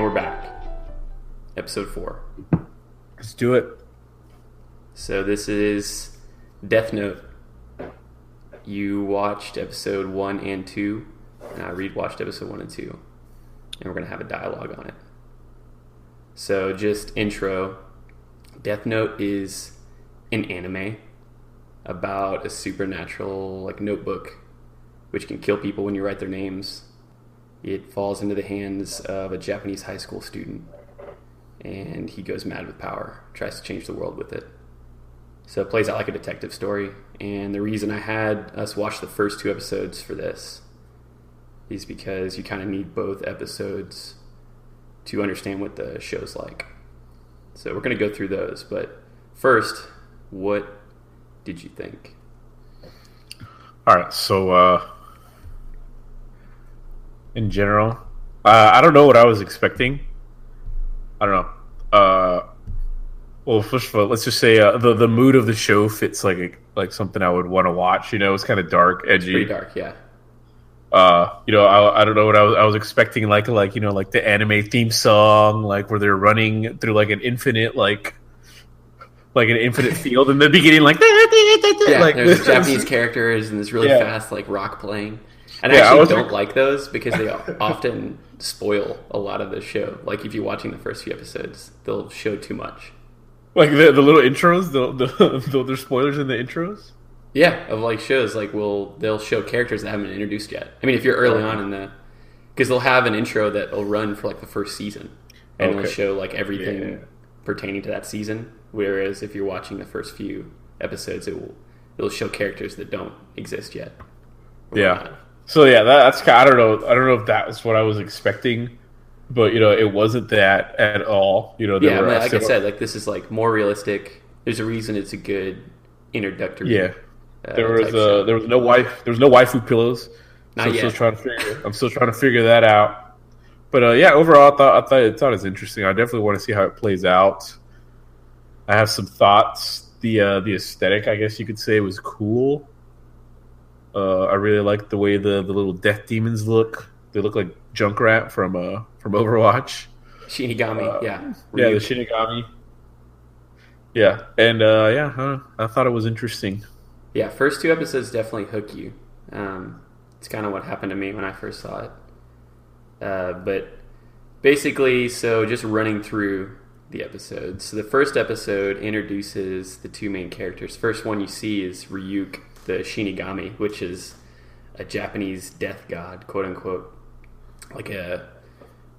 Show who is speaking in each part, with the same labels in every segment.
Speaker 1: we're back. Episode 4.
Speaker 2: Let's do it.
Speaker 1: So this is Death Note. You watched episode 1 and 2, and I watched episode 1 and 2. And we're going to have a dialogue on it. So just intro. Death Note is an anime about a supernatural notebook which can kill people when you write their names. It falls into the hands of a Japanese high school student, and he goes mad with power, tries to change the world with it. So it plays out like a detective story, and the reason I had us watch the first 2 episodes for this is because you kind of need both episodes to understand what the show's like. So we're going to go through those, but first, what did you think?
Speaker 2: All right, so in general, I don't know what I was expecting. I don't know. Well, first of all, let's just say the mood of the show fits like something I would want to watch. You know, it's kind of dark, edgy.
Speaker 1: Pretty dark, yeah.
Speaker 2: I don't know what I was expecting. Like the anime theme song, where they're running through an infinite an infinite field in the beginning,
Speaker 1: yeah. There's Japanese characters and this really fast rock playing. And I actually don't like those because they often spoil a lot of the show. Like if you're watching the first few episodes, they'll show too much.
Speaker 2: Like the little intros, there's spoilers in the intros.
Speaker 1: Yeah, of shows they'll show characters that haven't been introduced yet. I mean, if you're early on in because they'll have an intro that will run for the first season, and it'll show everything pertaining to that season. Whereas if you're watching the first few episodes, it'll show characters that don't exist yet.
Speaker 2: Yeah. So that's I don't know if that was what I was expecting, but it wasn't that at all.
Speaker 1: Like I said, this is more realistic. There's a reason it's a good introductory.
Speaker 2: Yeah. There was no waifu pillows.
Speaker 1: Not yet.
Speaker 2: I'm still trying to figure that out. But overall, I thought it was interesting. I definitely want to see how it plays out. I have some thoughts. The aesthetic, I guess you could say, was cool. I really like the way the little death demons look. They look like Junkrat from Overwatch.
Speaker 1: Shinigami,
Speaker 2: yeah, the Shinigami. Yeah, and I thought it was interesting.
Speaker 1: Yeah, first 2 episodes definitely hook you. It's kind of what happened to me when I first saw it. But basically, so just running through the episodes. So the first episode introduces the 2 main characters. First one you see is Ryuk, the Shinigami, which is a Japanese death god, quote unquote.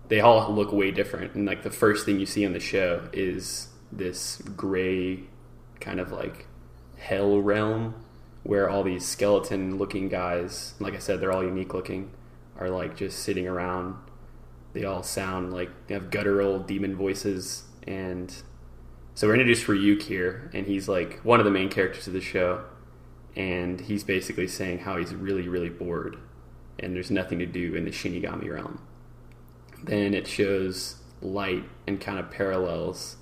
Speaker 1: They all look way different, and the first thing you see on the show is this gray kind of hell realm where all these skeleton looking guys, like I said, they're all unique looking, are just sitting around. They all sound they have guttural demon voices. And so we're introduced Ryuk here, and he's one of the main characters of the show, and he's basically saying how he's really, really bored and there's nothing to do in the Shinigami realm. Then it shows Light and kind of parallels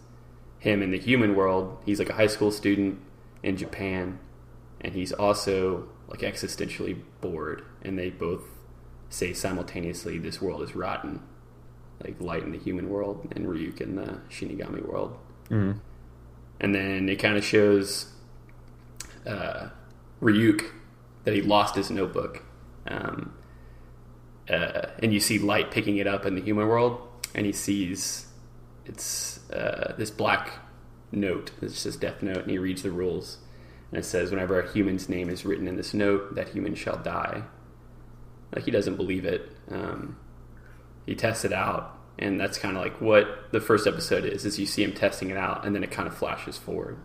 Speaker 1: him in the human world. He's a high school student in Japan, and he's also existentially bored, and they both say simultaneously this world is rotten. Light in the human world and Ryuk in the Shinigami world.
Speaker 2: Mm-hmm.
Speaker 1: And then it kind of shows Ryuk that he lost his notebook. And you see Light picking it up in the human world, and he sees it's this black note. It's just Death Note, and he reads the rules. And it says, whenever a human's name is written in this note, that human shall die. He doesn't believe it. He tests it out, and that's kind of what the first episode is you see him testing it out, and then it kind of flashes forward.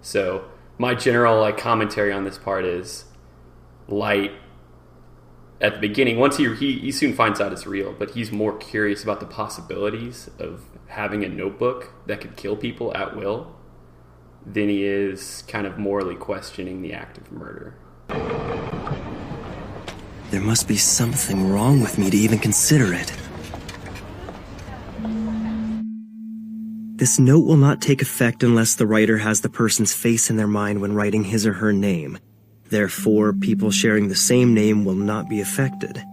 Speaker 1: So my general commentary on this part is Light at the beginning, once he soon finds out it's real, but he's more curious about the possibilities of having a notebook that could kill people at will than he is kind of morally questioning the act of murder.
Speaker 3: There must be something wrong with me to even consider it. This note will not take effect unless the writer has the person's face in their mind when writing his or her name. Therefore, people sharing the same name will not be affected.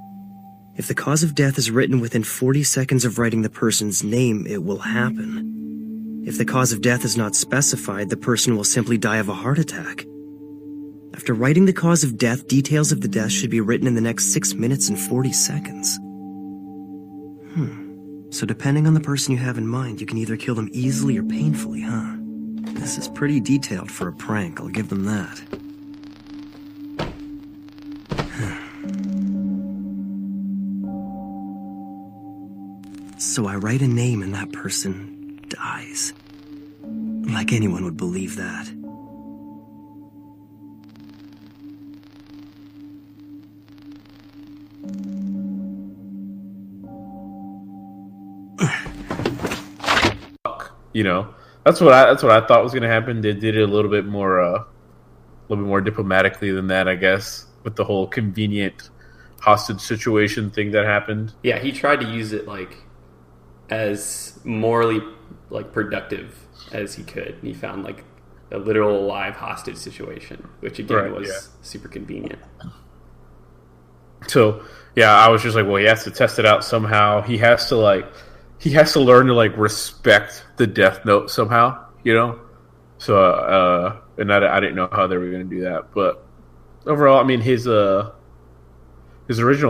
Speaker 3: If the cause of death is written within 40 seconds of writing the person's name, it will happen. If the cause of death is not specified, the person will simply die of a heart attack. After writing the cause of death, details of the death should be written in the next 6 minutes and 40 seconds. So depending on the person you have in mind, you can either kill them easily or painfully, huh? This is pretty detailed for a prank, I'll give them that. So I write a name and that person dies. Like anyone would believe that.
Speaker 2: You know, that's what I thought was going to happen. They did it a little bit more diplomatically than that, I guess, with the whole convenient hostage situation thing that happened.
Speaker 1: Yeah, he tried to use it like as morally like productive as he could. And he found like a literal live hostage situation, which again was super convenient.
Speaker 2: So yeah, I was just like, well, he has to test it out somehow. He has to learn to like respect the Death Note somehow, you know. So and I didn't know how they were going to do that, but overall, I mean, his original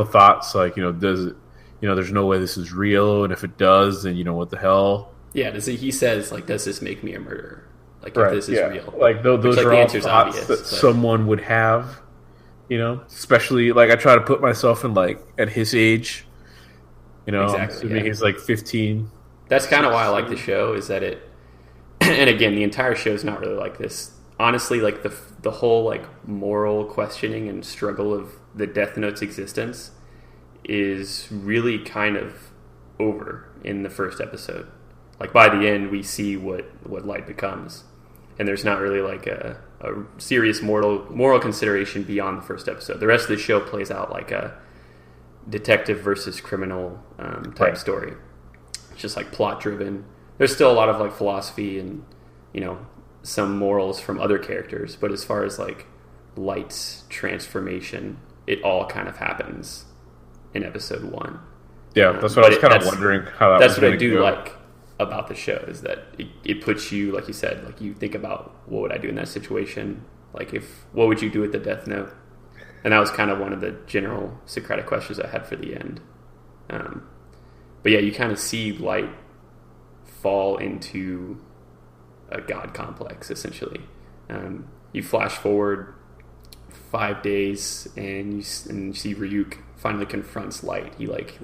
Speaker 2: thoughts, like, you know, does it, you know, there's no way this is real, and if it does, then, you know, what the hell?
Speaker 1: Yeah, he says, like, does this make me a murderer? Like, if this is real.
Speaker 2: Like, those are all thoughts obvious, that someone would have, you know? Especially, like, I try to put myself in, like, at his age, you know, assuming he's, like, 15.
Speaker 1: That's kind of why I like the show, is that it... And again, the entire show is not really like this. Honestly, like, the whole, like, moral questioning and struggle of the Death Note's existence is really kind of over in the first episode. Like, by the end, we see what Light becomes. And there's not really, like, a serious moral consideration beyond the first episode. The rest of the show plays out like a detective versus criminal type story. It's just, like, plot-driven. There's still a lot of, like, philosophy and, you know, some morals from other characters. But as far as, like, Light's transformation, it all kind of happens in episode 1.
Speaker 2: Yeah, that's what I was kind of wondering how that was.
Speaker 1: That's what I do like about the show, is that it puts you, like you said, like, you think about, what would I do in that situation? Like, what would you do with the Death Note? And that was kind of one of the general Socratic questions I had for the end. But yeah, you kind of see Light fall into a god complex, essentially. You flash forward 5 days, and you see Ryuk finally confronts Light. He, like,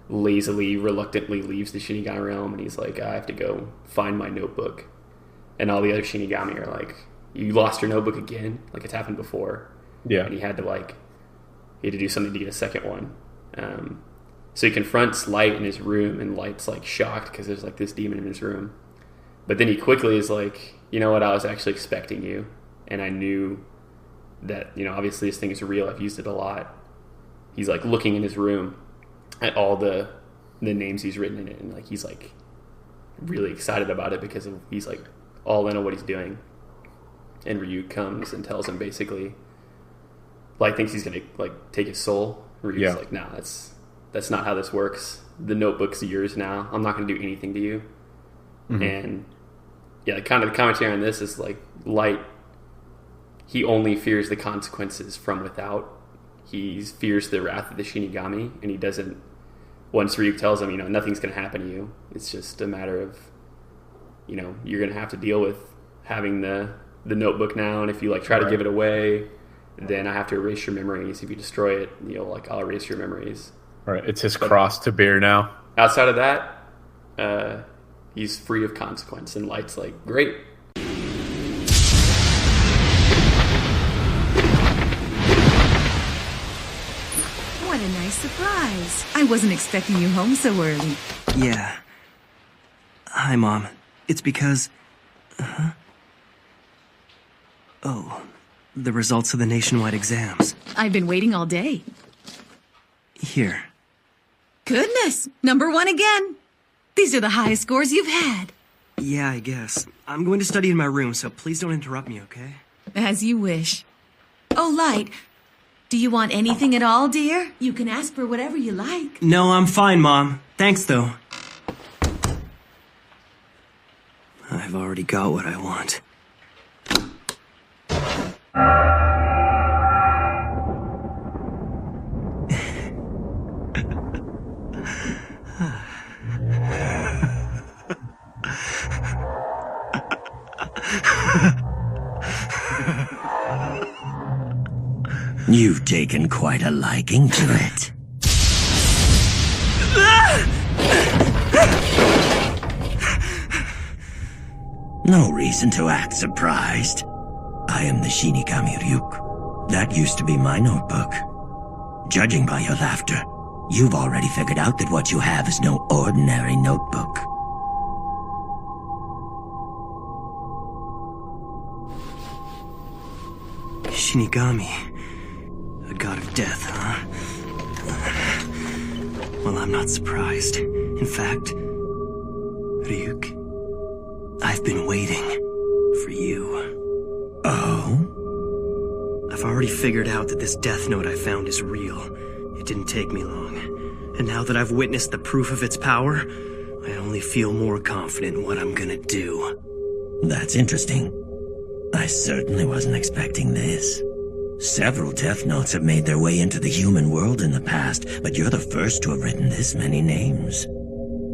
Speaker 1: lazily, reluctantly leaves the Shinigami realm, and he's like, I have to go find my notebook. And all the other Shinigami are like, you lost your notebook again? Like, it's happened before.
Speaker 2: Yeah.
Speaker 1: And he had to do something to get a second one. So he confronts Light in his room, and Light's, like, shocked because there's, like, this demon in his room. But then he quickly is like, you know what, I was actually expecting you, and I knew that, you know, obviously this thing is real, I've used it a lot. He's, like, looking in his room at all the names he's written in it, and, like, he's, like, really excited about it because he's, like, all in on what he's doing. And Ryuk comes and tells him, basically, Light thinks he's gonna, like, take his soul. Ryuk's like, no, that's not how this works. The notebook's yours now. I'm not gonna do anything to you. Mm-hmm. And yeah, kind of the commentary on this is, like, Light, he only fears the consequences from without. He fears the wrath of the Shinigami, and he doesn't. Once Ryuk tells him, you know, nothing's going to happen to you, it's just a matter of, you know, you're going to have to deal with having the notebook now, and if you, like, try to give it away, then I have to erase your memories. If you destroy it, you know, like, I'll erase your memories.
Speaker 2: Right, it's his cross to bear now.
Speaker 1: Outside of that, he's free of consequence, and Light's like, great.
Speaker 4: What a nice surprise. I wasn't expecting you home so early.
Speaker 3: Yeah. Hi, Mom. It's because... Oh, the results of the nationwide exams.
Speaker 4: I've been waiting all day.
Speaker 3: Here.
Speaker 4: Goodness, number 1 again. These are the highest scores you've had.
Speaker 3: Yeah, I guess. I'm going to study in my room, so please don't interrupt me, okay?
Speaker 4: As you wish. Oh, Light, Do you want anything at all, dear? You can ask for whatever you like.
Speaker 3: No, I'm fine, Mom. Thanks, though. I've already got what I want.
Speaker 5: You've taken quite a liking to it. No reason to act surprised. I am the Shinigami Ryuk. That used to be my notebook. Judging by your laughter, you've already figured out that what you have is no ordinary notebook.
Speaker 3: Shinigami. A god of death, huh? Well, I'm not surprised. In fact, Ryuk, I've been waiting for you.
Speaker 5: Oh?
Speaker 3: I've already figured out that this death note I found is real. It didn't take me long. And now that I've witnessed the proof of its power, I only feel more confident in what I'm gonna do.
Speaker 5: That's interesting. I certainly wasn't expecting this. Several Death Notes have made their way into the human world in the past, but you're the first to have written this many names.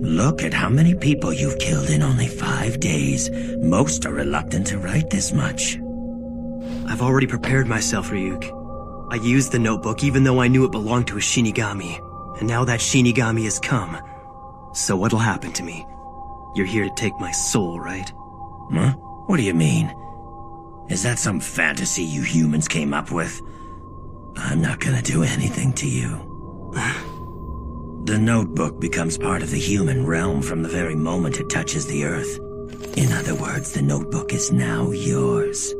Speaker 5: Look at how many people you've killed in only 5 days. Most are reluctant to write this much.
Speaker 3: I've already prepared myself, Ryuk. I used the notebook even though I knew it belonged to a Shinigami. And now that Shinigami has come. So what'll happen to me? You're here to take my soul, right?
Speaker 5: Huh? What do you mean? Is that some fantasy you humans came up with? I'm not gonna do anything to you. The notebook becomes part of the human realm from the very moment it touches the earth. In other words, the notebook is now yours.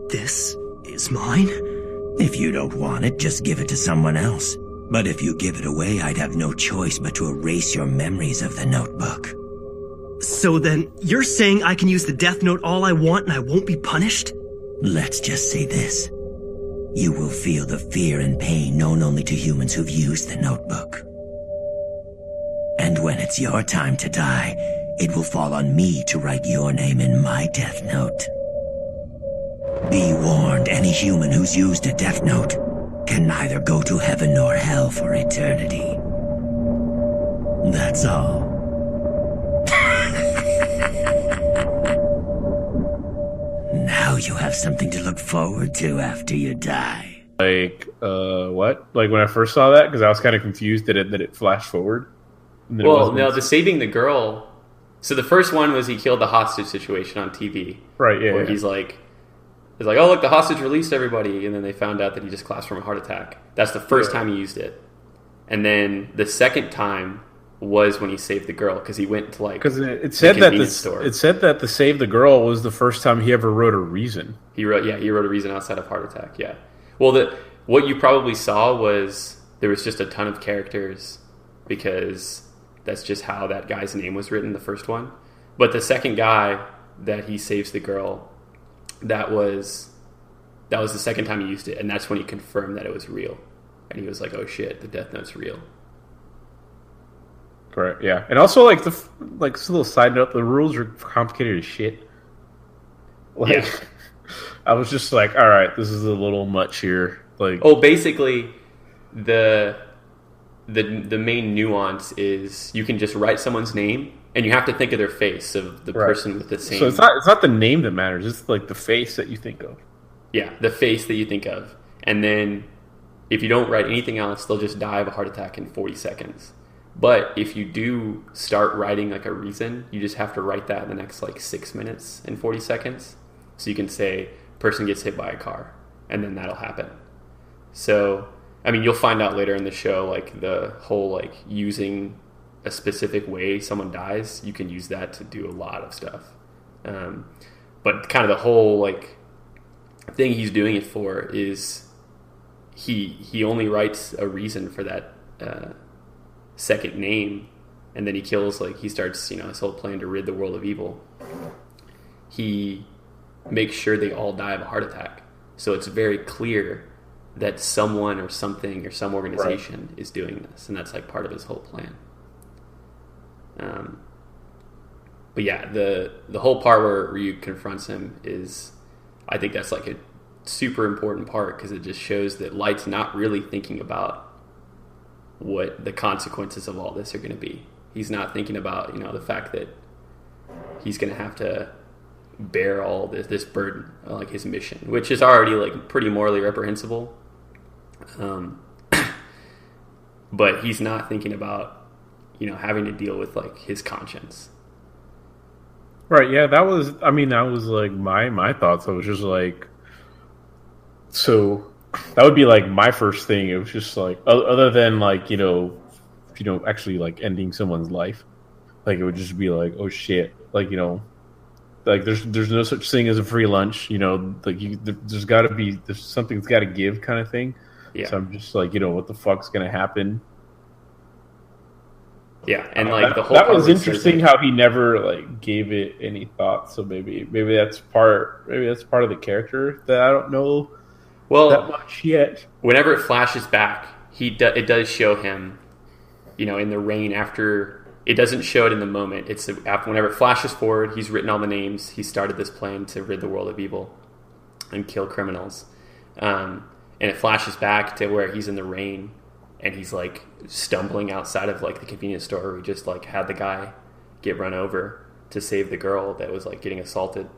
Speaker 3: This is mine?
Speaker 5: If you don't want it, just give it to someone else. But if you give it away, I'd have no choice but to erase your memories of the notebook.
Speaker 3: So then, you're saying I can use the Death Note all I want and I won't be punished?
Speaker 5: Let's just say this. You will feel the fear and pain known only to humans who've used the notebook. And when it's your time to die, it will fall on me to write your name in my Death Note. Be warned, any human who's used a Death Note can neither go to heaven nor hell for eternity. That's all. Now you have something to look forward to after you die.
Speaker 2: What? Like when I first saw that, because I was kind of confused that it flashed forward.
Speaker 1: Well, no, the saving the girl. So the first one was he killed the hostage situation on TV.
Speaker 2: Right, yeah.
Speaker 1: Where
Speaker 2: yeah.
Speaker 1: he's like, oh, look, the hostage released everybody. And then they found out that he just collapsed from a heart attack. That's the first time he used it. And then the second time was when he saved the girl, because he went to
Speaker 2: because it said that the save the girl was the first time he ever wrote a reason.
Speaker 1: He wrote a reason outside of heart attack. Yeah. Well, what you probably saw was there was just a ton of characters, because that's just how that guy's name was written, the first one. But the second guy that he saves the girl, that was the second time he used it, and that's when he confirmed that it was real. And he was like, "Oh shit, the Death Note's real."
Speaker 2: Correct. Yeah, and also just a little side note: the rules are complicated as shit. Yeah, I was just like, all right, this is a little much here.
Speaker 1: Basically, the main nuance is you can just write someone's name, and you have to think of their face, of the person with the same.
Speaker 2: So it's not the name that matters; it's like the face that you think of.
Speaker 1: Yeah, the face that you think of, and then if you don't write anything else, they'll just die of a heart attack in 40 seconds. But if you do start writing like a reason, you just have to write that in the next 6 minutes and 40 seconds. So you can say, person gets hit by a car, and then that'll happen. So, I mean, you'll find out later in the show, the whole, using a specific way someone dies, you can use that to do a lot of stuff. But kind of the whole, thing he's doing it for is he only writes a reason for that second name, and then he kills, he starts, his whole plan to rid the world of evil. He makes sure they all die of a heart attack. So it's very clear that someone or something or some organization is doing this, and that's like part of his whole plan. But yeah, the whole part where Ryuk confronts him is, I think that's like a super important part, because it just shows that Light's not really thinking about what the consequences of all this are going to be. He's not thinking about, the fact that he's going to have to bear all this burden, like his mission, which is already like pretty morally reprehensible. But he's not thinking about, having to deal with like his conscience.
Speaker 2: Right. Yeah. That was like my thoughts. I was just like, so that would be like my first thing. It was just like, other than like, actually like ending someone's life, like it would just be like, oh shit, like, like there's no such thing as a free lunch, like there's got to be, there's something's got to give kind of thing.
Speaker 1: Yeah.
Speaker 2: So I'm just like, what the fuck's gonna happen?
Speaker 1: Yeah, and like the whole
Speaker 2: that was interesting how he never like gave it any thought. So maybe that's part of the character that I don't know that much yet.
Speaker 1: Whenever it flashes back, it does show him, in the rain after. It doesn't show it in the moment. It's whenever it flashes forward, he's written all the names. He started this plan to rid the world of evil and kill criminals. And it flashes back to where he's in the rain and he's like stumbling outside of like the convenience store where he just like had the guy get run over to save the girl that was like getting assaulted.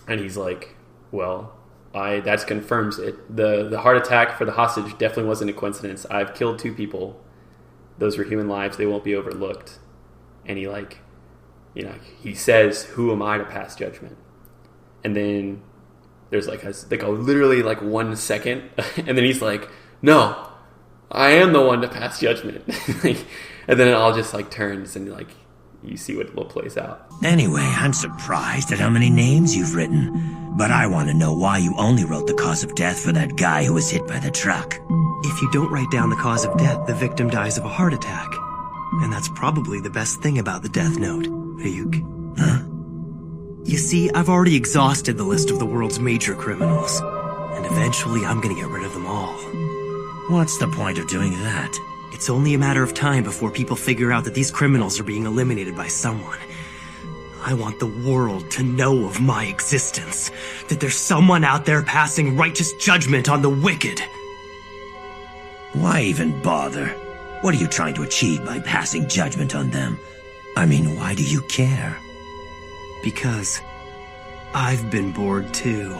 Speaker 1: And he's like, well, that confirms it. The heart attack for the hostage definitely wasn't a coincidence. I've killed 2 people. Those were human lives. They won't be overlooked. And he like, he says, who am I to pass judgment? And then there's like a literally like 1 second. And then he's like, no, I am the one to pass judgment. And then it all just like turns and like you see what plays out.
Speaker 5: Anyway, I'm surprised at how many names you've written. But I want to know why you only wrote the cause of death for that guy who was hit by the truck.
Speaker 3: If you don't write down the cause of death, the victim dies of a heart attack. And that's probably the best thing about the Death Note, Ryuk.
Speaker 5: Huh?
Speaker 3: You see, I've already exhausted the list of the world's major criminals. And eventually I'm gonna get rid of them all.
Speaker 5: What's the point of doing that?
Speaker 3: It's only a matter of time before people figure out that these criminals are being eliminated by someone. I want the world to know of my existence. That there's someone out there passing righteous judgment on the wicked.
Speaker 5: Why even bother? What are you trying to achieve by passing judgment on them? I mean, why do you care?
Speaker 3: Because I've been bored too.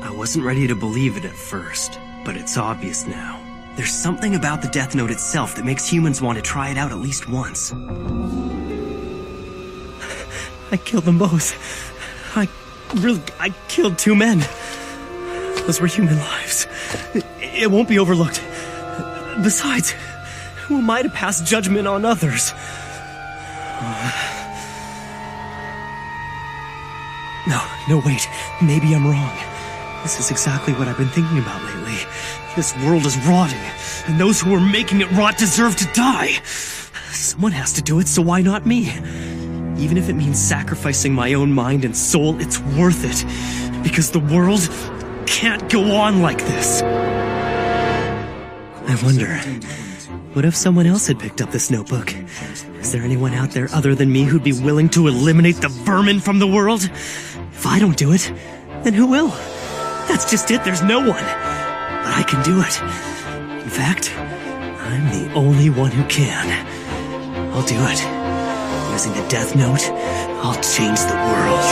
Speaker 3: I wasn't ready to believe it at first, but it's obvious now. There's something about the Death Note itself that makes humans want to try it out at least once. I killed them both. I killed 2 men. Those were human lives. It won't be overlooked. Besides, who am I to pass judgment on others? No, wait. Maybe I'm wrong. This is exactly what I've been thinking about lately. This world is rotting, and those who are making it rot deserve to die. Someone has to do it, so why not me? Even if it means sacrificing my own mind and soul, it's worth it. Because the world can't go on like this. I wonder, what if someone else had picked up this notebook? Is there anyone out there other than me who'd be willing to eliminate the vermin from the world? If I don't do it, then who will? That's just it, there's no one. But I can do it. In fact, I'm the only one who can. I'll do it. Using the Death Note, I'll change the world.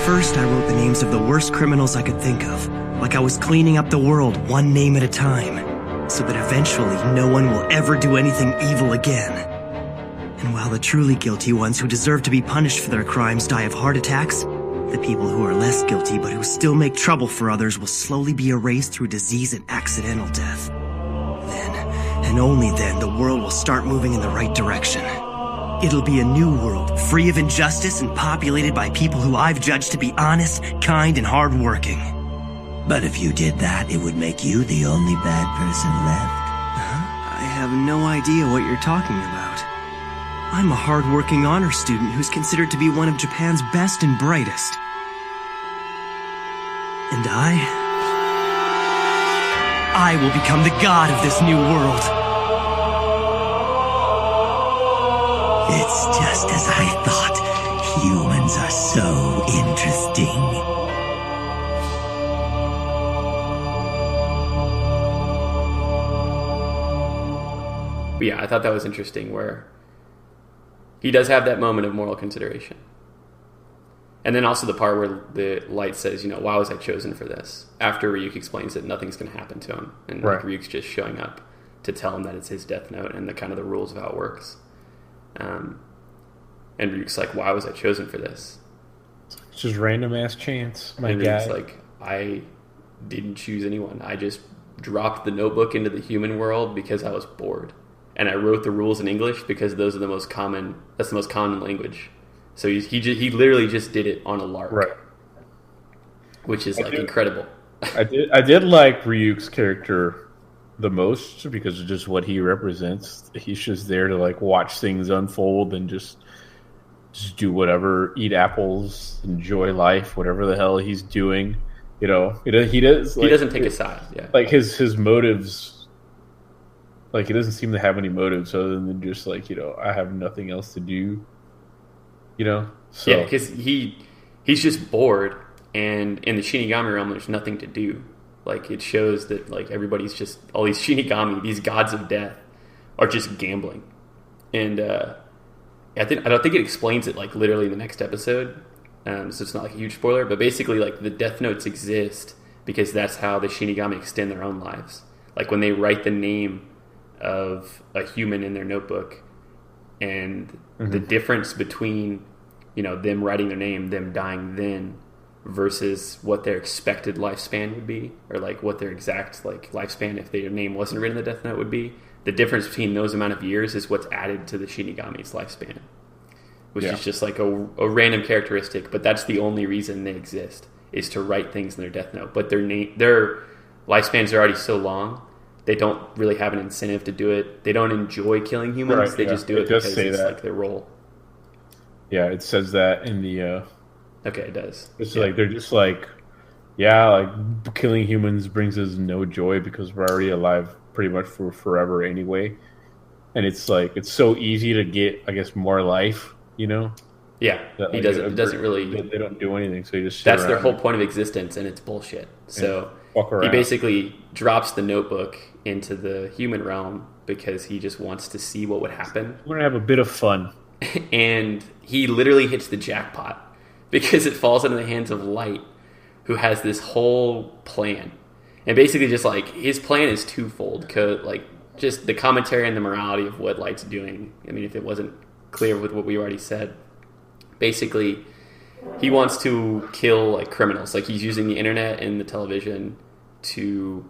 Speaker 3: First, I wrote the names of the worst criminals I could think of, like I was cleaning up the world one name at a time, so that eventually no one will ever do anything evil again. And while the truly guilty ones who deserve to be punished for their crimes die of heart attacks, the people who are less guilty but who still make trouble for others will slowly be erased through disease and accidental death. Then, and only then, the world will start moving in the right direction. It'll be a new world, free of injustice and populated by people who I've judged to be honest, kind, and hardworking.
Speaker 5: But if you did that, it would make you the only bad person left.
Speaker 3: I have no idea what you're talking about. I'm a hardworking honor student who's considered to be one of Japan's best and brightest. And I will become the god of this new world.
Speaker 5: It's just as I thought. Humans are so interesting.
Speaker 1: But yeah, I thought that was interesting where he does have that moment of moral consideration. And then also the part where the light says, why was I chosen for this? After Ryuk explains that nothing's going to happen to him. And
Speaker 2: right.
Speaker 1: Ryuk's just showing up to tell him that it's his death note and the kind of the rules of how it works. And Ryuk's like, why was I chosen for this?
Speaker 2: It's just random ass chance, my
Speaker 1: and
Speaker 2: guy.
Speaker 1: Ryuk's like, I didn't choose anyone. I just dropped the notebook into the human world because I was bored. And I wrote the rules in English because those are the most common. That's the most common language. So he literally just did it on a lark,
Speaker 2: right?
Speaker 1: Which is incredible.
Speaker 2: I did like Ryuk's character the most because of just what he represents. He's just there to watch things unfold and just do whatever, eat apples, enjoy life, whatever the hell he's doing. He does. He
Speaker 1: doesn't take a side. Yeah,
Speaker 2: his motives. He doesn't seem to have any motives other than just I have nothing else to do. So.
Speaker 1: Yeah, because he's just bored, and in the Shinigami realm, there's nothing to do. It shows that everybody's just all these Shinigami, these gods of death, are just gambling, and I don't think it explains it literally in the next episode, so it's not a huge spoiler. But basically, the Death Notes exist because that's how the Shinigami extend their own lives. When they write the name of a human in their notebook, and the difference between them writing their name, them dying then, versus what their expected lifespan would be, or what their exact lifespan if their name wasn't written in the Death Note would be. The difference between those amount of years is what's added to the Shinigami's lifespan, which is just a random characteristic. But that's the only reason they exist, is to write things in their Death Note. But their lifespans are already so long. They don't really have an incentive to do it. They don't enjoy killing humans.
Speaker 2: Right,
Speaker 1: they just do it because it's their role.
Speaker 2: Yeah, it says that in the...
Speaker 1: Okay, it does.
Speaker 2: It's they're just killing humans brings us no joy because we're already alive pretty much for forever anyway. And it's it's so easy to get, I guess, more life, Yeah.
Speaker 1: That, it doesn't really...
Speaker 2: They don't do anything, so you just sit
Speaker 1: That's
Speaker 2: around.
Speaker 1: their whole point of existence, and it's bullshit. So
Speaker 2: he
Speaker 1: basically drops the notebook into the human realm because he just wants to see what would happen.
Speaker 2: We're going to have a bit of fun.
Speaker 1: And he literally hits the jackpot because it falls into the hands of Light, who has this whole plan. And basically just his plan is twofold. Just the commentary and the morality of what Light's doing. I mean, if it wasn't clear with what we already said. Basically, he wants to kill criminals. He's using the internet and the television to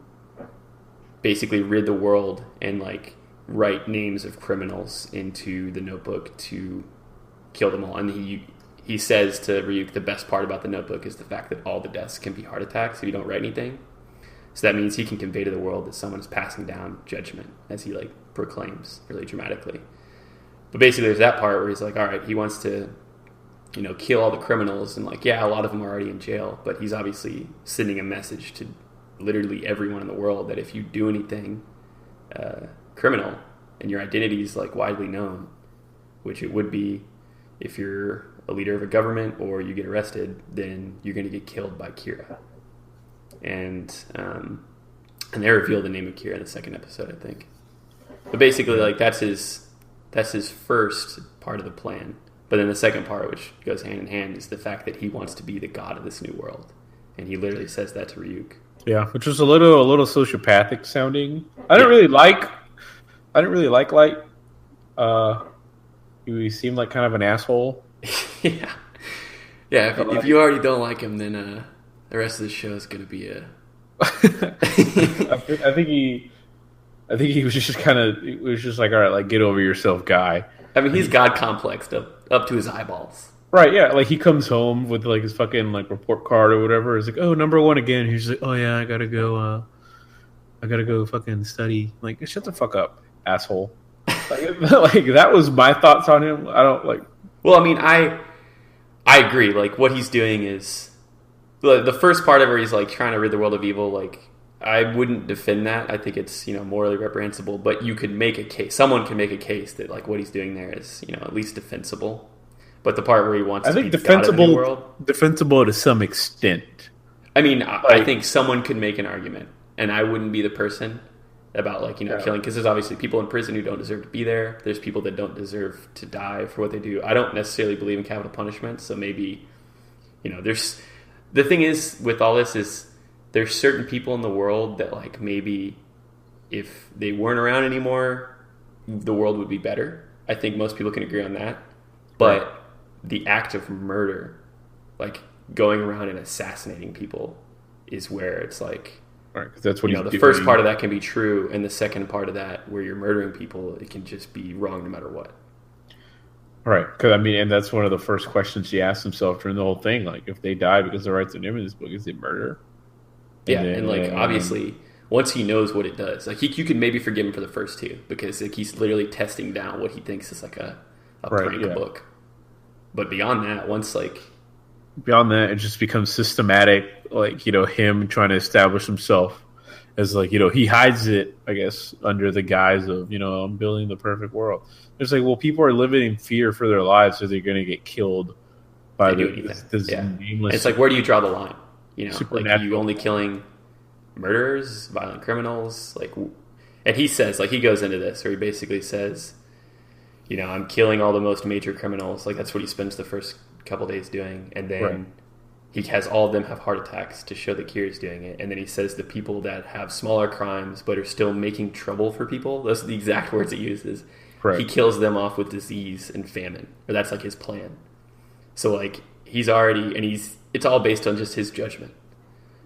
Speaker 1: basically rid the world and write names of criminals into the notebook to kill them all. And he says to Ryuk, the best part about the notebook is the fact that all the deaths can be heart attacks if you don't write anything. So that means he can convey to the world that someone is passing down judgment, as he proclaims really dramatically. But basically there's that part where he's all right, he wants to kill all the criminals, and a lot of them are already in jail, but he's obviously sending a message to literally everyone in the world that if you do anything criminal and your identity is widely known, which it would be if you're a leader of a government or you get arrested, then you're going to get killed by Kira. And they reveal the name of Kira in the second episode, I think. But basically, that's his first part of the plan. But then the second part, which goes hand in hand, is the fact that he wants to be the god of this new world, and he literally says that to Ryuk.
Speaker 2: Yeah, which was a little sociopathic sounding. I didn't really like Light. He seemed like kind of an asshole.
Speaker 1: Yeah. Yeah, if you already don't like him, then the rest of the show is going to be a...
Speaker 2: I think he was just kind of, it was just like, all right, like, get over yourself, guy.
Speaker 1: I mean, he's God complexed up to his eyeballs.
Speaker 2: Right, yeah, like he comes home with like his fucking like report card or whatever. He's like, oh, number one again. He's like, oh yeah, I gotta go fucking study. Like, shut the fuck up, asshole. Like that was my thoughts on him. I don't like.
Speaker 1: Well, I mean, I agree. Like, what he's doing is the first part of where he's like trying to rid the world of evil. Like, I wouldn't defend that. I think it's, you know, morally reprehensible. But you could make a case. Someone can make a case that like what he's doing there is, you know, at least defensible. But the part where he wants, I think,
Speaker 2: defensible to some extent.
Speaker 1: I mean, I think someone could make an argument, and I wouldn't be the person about, like, you know, killing, because there's obviously people in prison who don't deserve to be there. There's people that don't deserve to die for what they do. I don't necessarily believe in capital punishment, so maybe, you know, there's the thing is with all this is there's certain people in the world that, like, maybe if they weren't around anymore, the world would be better. I think most people can agree on that, but the act of murder, like going around and assassinating people, is where it's like,
Speaker 2: right, because that's what,
Speaker 1: you know, the first part of that can be true, and the second part of that, where you're murdering people, it can just be wrong no matter what.
Speaker 2: Right, because I mean, and that's one of the first questions he asked himself during the whole thing. Like, if they die because the rights of name in this book, is it murder?
Speaker 1: Yeah, and like obviously, once he knows what it does, like you can maybe forgive him for the first two, because like he's literally testing down what he thinks is like a prank book. But beyond that, it just becomes systematic, like, you know, him trying to establish himself as, like, you know, he hides it, I guess, under the guise of, you know, I'm building the perfect world. It's like, well, people are living in fear for their lives, so they're going to get killed by this nameless. It's like, where do you draw the line? You know, like, you only killing murderers, violent criminals, like, and he says, like, he goes into this, where he basically says, you know, I'm killing all the most major criminals. Like, that's what he spends the first couple days doing. And then he has all of them have heart attacks to show that Kira's doing it. And then he says the people that have smaller crimes but are still making trouble for people, those are the exact words he uses. Right. He kills them off with disease and famine. Or that's like his plan. So, like, he's already, and it's all based on just his judgment.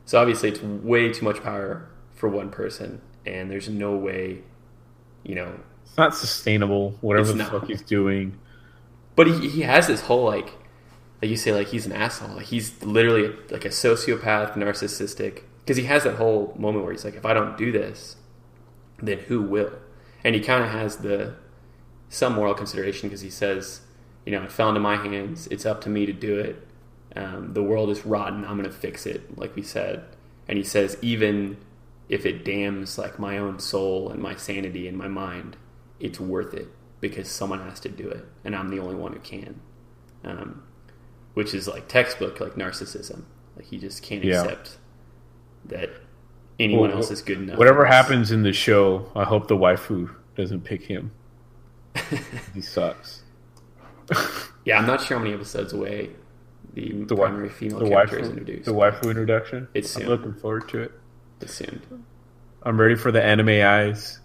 Speaker 1: So obviously it's way too much power for one person. And there's no way, you know,
Speaker 2: it's not sustainable, whatever the fuck he's doing.
Speaker 1: But he has this whole, like you say, like, he's an asshole. Like, he's literally like a sociopath, narcissistic. Because he has that whole moment where he's like, if I don't do this, then who will? And he kind of has some moral consideration, because he says, you know, it fell into my hands. It's up to me to do it. The world is rotten. I'm going to fix it, like we said. And he says, even if it damns, like, my own soul and my sanity and my mind, it's worth it, because someone has to do it, and I'm the only one who can. Which is like textbook, like, narcissism. Like, he just can't accept that anyone else is good enough.
Speaker 2: Whatever happens in the show, I hope the waifu doesn't pick him. He sucks.
Speaker 1: Yeah, I'm not sure how many episodes away the primary female character is introduced.
Speaker 2: The waifu introduction?
Speaker 1: It's soon.
Speaker 2: I'm looking forward to it.
Speaker 1: It's soon.
Speaker 2: I'm ready for the anime eyes.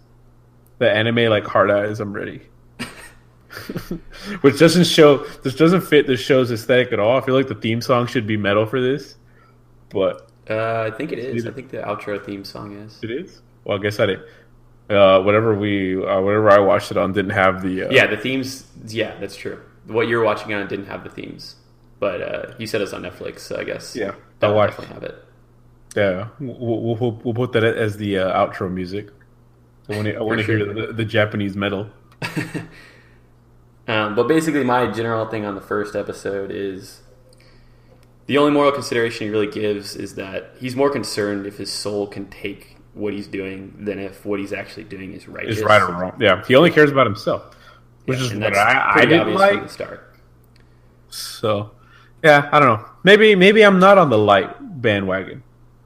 Speaker 2: The anime, like, hard eyes, I'm ready. Which doesn't fit the show's aesthetic at all. I feel like the theme song should be metal for this. But
Speaker 1: I think it is. I think the outro theme song is.
Speaker 2: It is? Well, I guess I didn't. Whatever I watched it on didn't have the...
Speaker 1: the themes... Yeah, that's true. What you were watching on didn't have the themes. But you said it's on Netflix, so I guess
Speaker 2: I'll
Speaker 1: definitely have it.
Speaker 2: Yeah, we'll put that as the outro music. I want to hear the Japanese metal.
Speaker 1: But basically, my general thing on the first episode is the only moral consideration he really gives is that he's more concerned if his soul can take what he's doing than if what he's actually doing is righteous.
Speaker 2: Is right or wrong. Yeah, he only cares about himself, which is what I didn't like from the start. So, yeah, I don't know. Maybe I'm not on the light bandwagon.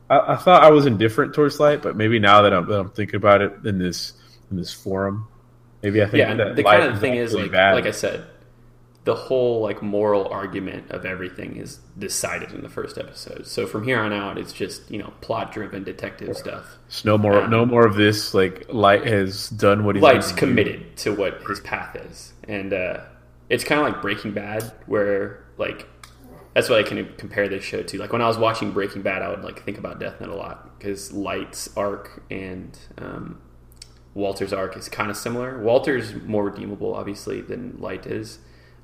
Speaker 2: I thought I was indifferent towards light, but maybe now that I'm thinking about it in this forum, maybe I think that
Speaker 1: the kind of thing is like I said, the whole, like, moral argument of everything is decided in the first episode. So from here on out, it's just, you know, plot driven detective stuff.
Speaker 2: So no more of this. Like, Light has done what he's
Speaker 1: Light's committed to what his path is, and it's kind of like Breaking Bad, where like that's what I can compare this show to. Like when I was watching Breaking Bad, I would like think about Death Note a lot because Light's arc and Walter's arc is kind of similar. Walter's more redeemable, obviously, than Light is,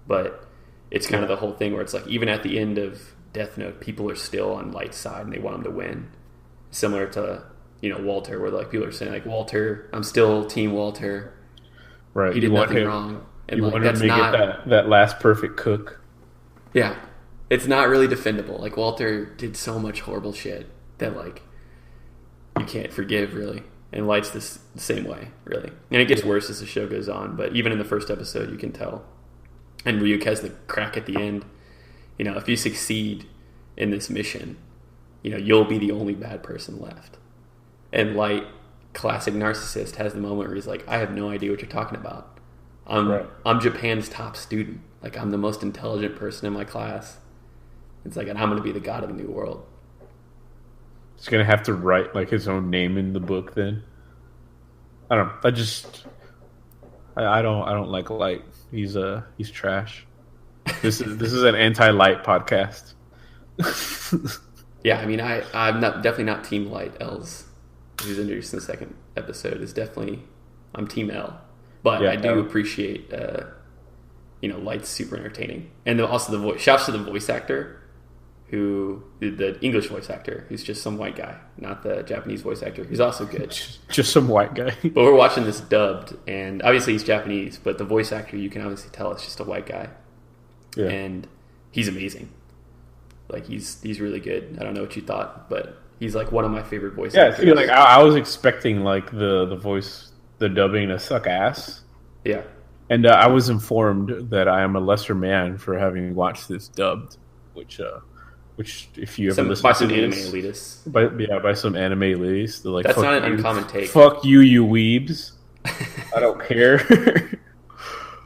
Speaker 1: but it's kind of the whole thing where it's like even at the end of Death Note, people are still on Light's side and they want him to win. Similar to Walter, where like people are saying like Walter, I'm still Team Walter.
Speaker 2: Right,
Speaker 1: He did nothing wrong. And
Speaker 2: You
Speaker 1: like,
Speaker 2: want him
Speaker 1: that's
Speaker 2: to
Speaker 1: not
Speaker 2: get that last perfect cook.
Speaker 1: Yeah. It's not really defendable. Like Walter did so much horrible shit that like you can't forgive really. And Light's the same way, really. And it gets worse as the show goes on, but even in the first episode you can tell. And Ryuk has the crack at the end. If you succeed in this mission, you'll be the only bad person left. And Light, classic narcissist, has the moment where he's like, I have no idea what you're talking about. I'm Japan's top student. Like, I'm the most intelligent person in my class. It's like, and I'm going to be the god of the new world.
Speaker 2: He's gonna have to write like his own name in the book. Then I don't. I don't like Light. He's trash. This is an anti-Light podcast.
Speaker 1: Yeah, I mean, I'm definitely not Team Light. L's, who's introduced in the second episode, is definitely I'm Team L. But I do appreciate, Light's super entertaining, and also the voice. Shouts to the voice actor, who the English voice actor, who's just some white guy, not the Japanese voice actor, who's also good.
Speaker 2: Just some white guy.
Speaker 1: But we're watching this dubbed, and obviously he's Japanese, but the voice actor, you can obviously tell it's just a white guy, and he's amazing. Like he's really good. I don't know what you thought, but he's like one of my favorite voice actors.
Speaker 2: Yeah, like I was expecting like the voice, the dubbing to suck ass.
Speaker 1: Yeah.
Speaker 2: And I was informed that I am a lesser man for having watched this dubbed, which if you ever listen
Speaker 1: by
Speaker 2: to
Speaker 1: some
Speaker 2: this,
Speaker 1: anime elitists,
Speaker 2: by some anime elitists, they're like,
Speaker 1: that's
Speaker 2: fuck
Speaker 1: not an
Speaker 2: you,
Speaker 1: uncommon take.
Speaker 2: Fuck you, you weebs. I don't care.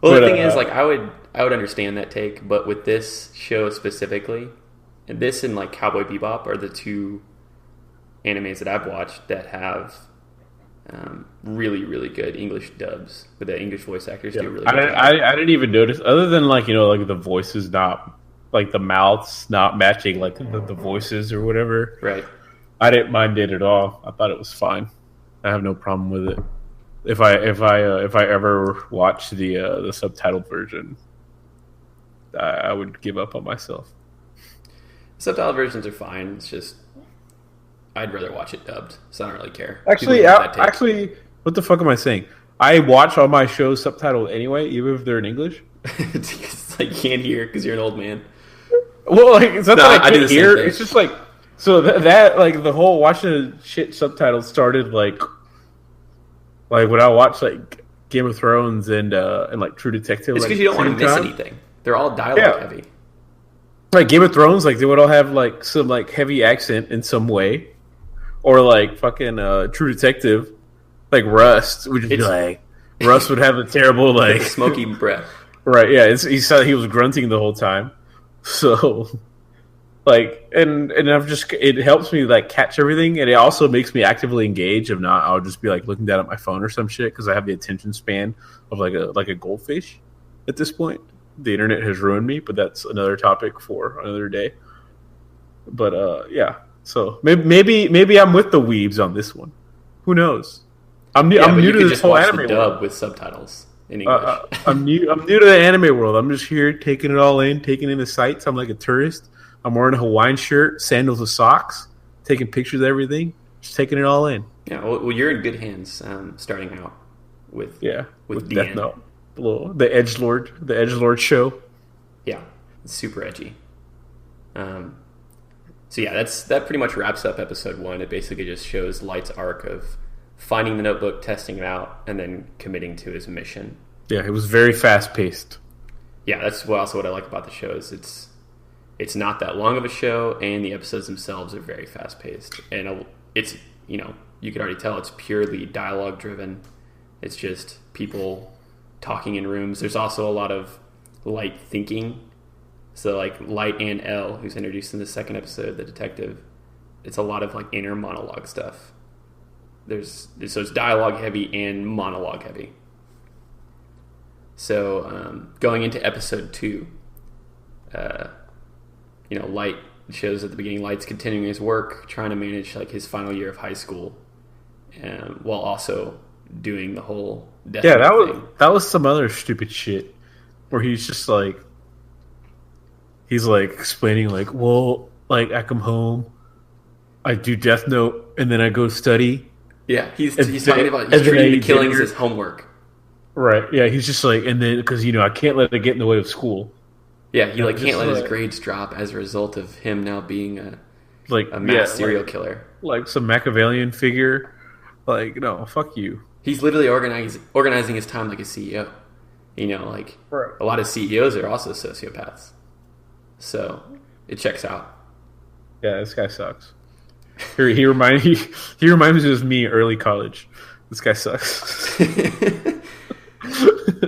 Speaker 1: Well, the thing is, like, I would understand that take, but with this show specifically, and this and like Cowboy Bebop are the two animes that I've watched that have really, really good English dubs, but the English voice actors do really good.
Speaker 2: I didn't even notice, other than like like the voices not, like the mouths not matching like the voices or whatever.
Speaker 1: Right.
Speaker 2: I didn't mind it at all. I thought it was fine. I have no problem with it. If I ever watch the subtitled version, I would give up on myself.
Speaker 1: Subtitled versions are fine. It's just I'd rather watch it dubbed, so I don't really care.
Speaker 2: Actually, what the fuck am I saying? I watch all my shows subtitled anyway, even if they're in English.
Speaker 1: It's like you can't hear because you're an old man.
Speaker 2: Well, like it's not that I can't hear.
Speaker 1: Thing.
Speaker 2: It's just like so that like the whole watching the shit subtitles started like when I watched like Game of Thrones and like True Detective.
Speaker 1: It's because you don't want to miss anything. They're all dialogue heavy.
Speaker 2: Like Game of Thrones, like they would all have like some like heavy accent in some way, or like fucking True Detective, like Rust would just be like Rust would have a terrible like
Speaker 1: smoky breath.
Speaker 2: Right? Yeah, he said he was grunting the whole time. So, like, and it helps me like catch everything, and it also makes me actively engage. If not, I'll just be like looking down at my phone or some shit because I have the attention span of like a goldfish. At this point, the internet has ruined me, but that's another topic for another day. But yeah, so maybe I'm with the weebs on this one. Who knows? I'm new to this whole anime
Speaker 1: dub with subtitles. In English.
Speaker 2: I'm new to the anime world. I'm just here taking it all in, taking in the sights. I'm like a tourist. I'm wearing a Hawaiian shirt, sandals with socks, taking pictures of everything, just taking it all in.
Speaker 1: Yeah, well you're in good hands starting out with
Speaker 2: Death Note. The Edgelord show.
Speaker 1: Yeah, it's super edgy. So yeah, that pretty much wraps up episode 1. It basically just shows Light's arc of finding the notebook, testing it out, and then committing to his mission.
Speaker 2: Yeah, it was very fast-paced.
Speaker 1: Yeah, that's also what I like about the show is it's not that long of a show, and the episodes themselves are very fast-paced. And it's, you can already tell it's purely dialogue-driven. It's just people talking in rooms. There's also a lot of Light thinking. So, like, Light and L, who's introduced in the second episode, the detective, it's a lot of, like, inner monologue stuff. So it's dialogue heavy and monologue heavy. So going into episode 2, Light shows at the beginning, Light's continuing his work, trying to manage like his final year of high school, while also doing the whole death thing.
Speaker 2: That was some other stupid shit where he's just like, he's like explaining like, well, like I come home, I do Death Note, and then I go study.
Speaker 1: Yeah, he's talking about treating the killings as homework.
Speaker 2: Right. Yeah, he's just like, and then because I can't let it get in the way of school.
Speaker 1: Yeah, he can't let his grades drop as a result of him now being a mass serial killer.
Speaker 2: Like some Machiavellian figure. Like, no, fuck you.
Speaker 1: He's literally organizing his time like a CEO.
Speaker 2: Right.
Speaker 1: A lot of CEOs are also sociopaths. So it checks out.
Speaker 2: Yeah, this guy sucks. He reminds me of me early college. This guy sucks.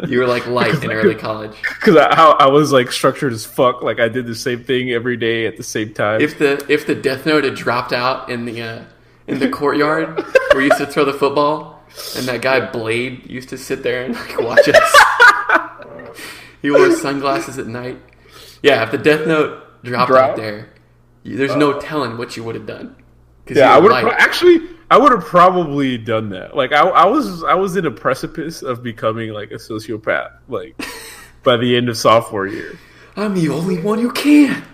Speaker 1: You were like Light in early college
Speaker 2: because I was like structured as fuck. Like I did the same thing every day at the same time.
Speaker 1: If the Death Note had dropped out in the courtyard where you used to throw the football, and that guy Blade used to sit there and like watch us. He wore sunglasses at night. Yeah, if the Death Note dropped out there, there's no telling what you would have done.
Speaker 2: Yeah, I would have probably done that. Like I was in a precipice of becoming like a sociopath. Like by the end of sophomore year,
Speaker 1: I'm the only one who can.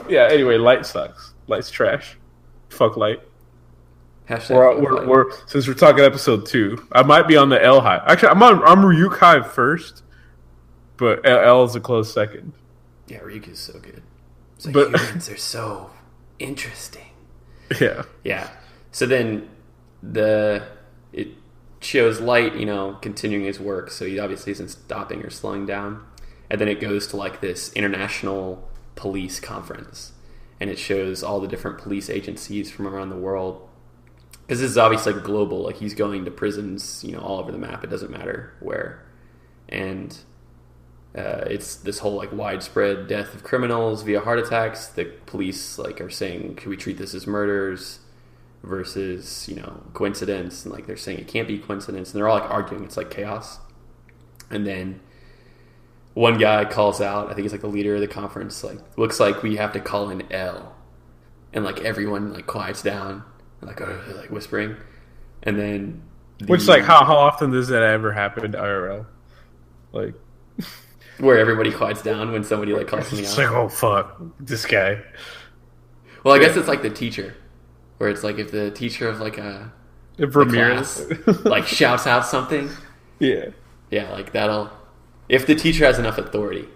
Speaker 2: Yeah. Anyway, Light sucks. Light's trash. Fuck Light. We're since we're talking episode 2, I might be on the L high. Actually, I'm Ryuk high first, but L is a close second.
Speaker 1: Yeah, Ryuk is so good. Humans are so interesting.
Speaker 2: Yeah.
Speaker 1: Yeah. So then it shows Light, continuing his work. So he obviously isn't stopping or slowing down. And then it goes to like this international police conference. And it shows all the different police agencies from around the world. Because this is obviously like global. Like he's going to prisons, all over the map. It doesn't matter where. And it's this whole like widespread death of criminals via heart attacks. The police are saying, "Can we treat this as murders versus coincidence?" And they're saying it can't be coincidence. And they're all arguing. It's like chaos. And then one guy calls out. I think he's the leader of the conference. Looks like we have to call in L. And everyone quiets down, and, whispering. And then
Speaker 2: how often does that ever happen to IRL?
Speaker 1: Where everybody quiets down when somebody calls something out.
Speaker 2: It's oh fuck, this guy.
Speaker 1: Well, I guess it's like the teacher, where it's if the teacher of
Speaker 2: if Ramirez
Speaker 1: class, shouts out something.
Speaker 2: Yeah,
Speaker 1: that'll. If the teacher has enough authority,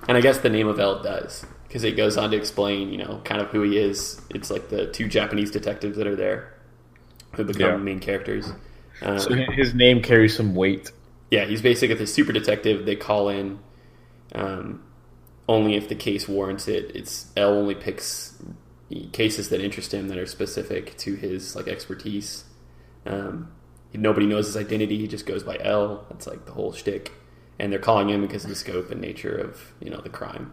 Speaker 1: and I guess the name of L does, because it goes on to explain, kind of who he is. It's the 2 Japanese detectives that are there, who become main characters.
Speaker 2: So his name carries some weight.
Speaker 1: Yeah, he's basically the super detective. They call in. Only if the case warrants it. L only picks cases that interest him that are specific to his expertise. Nobody knows his identity. He just goes by L. That's the whole shtick. And they're calling him because of the scope and nature of the crime.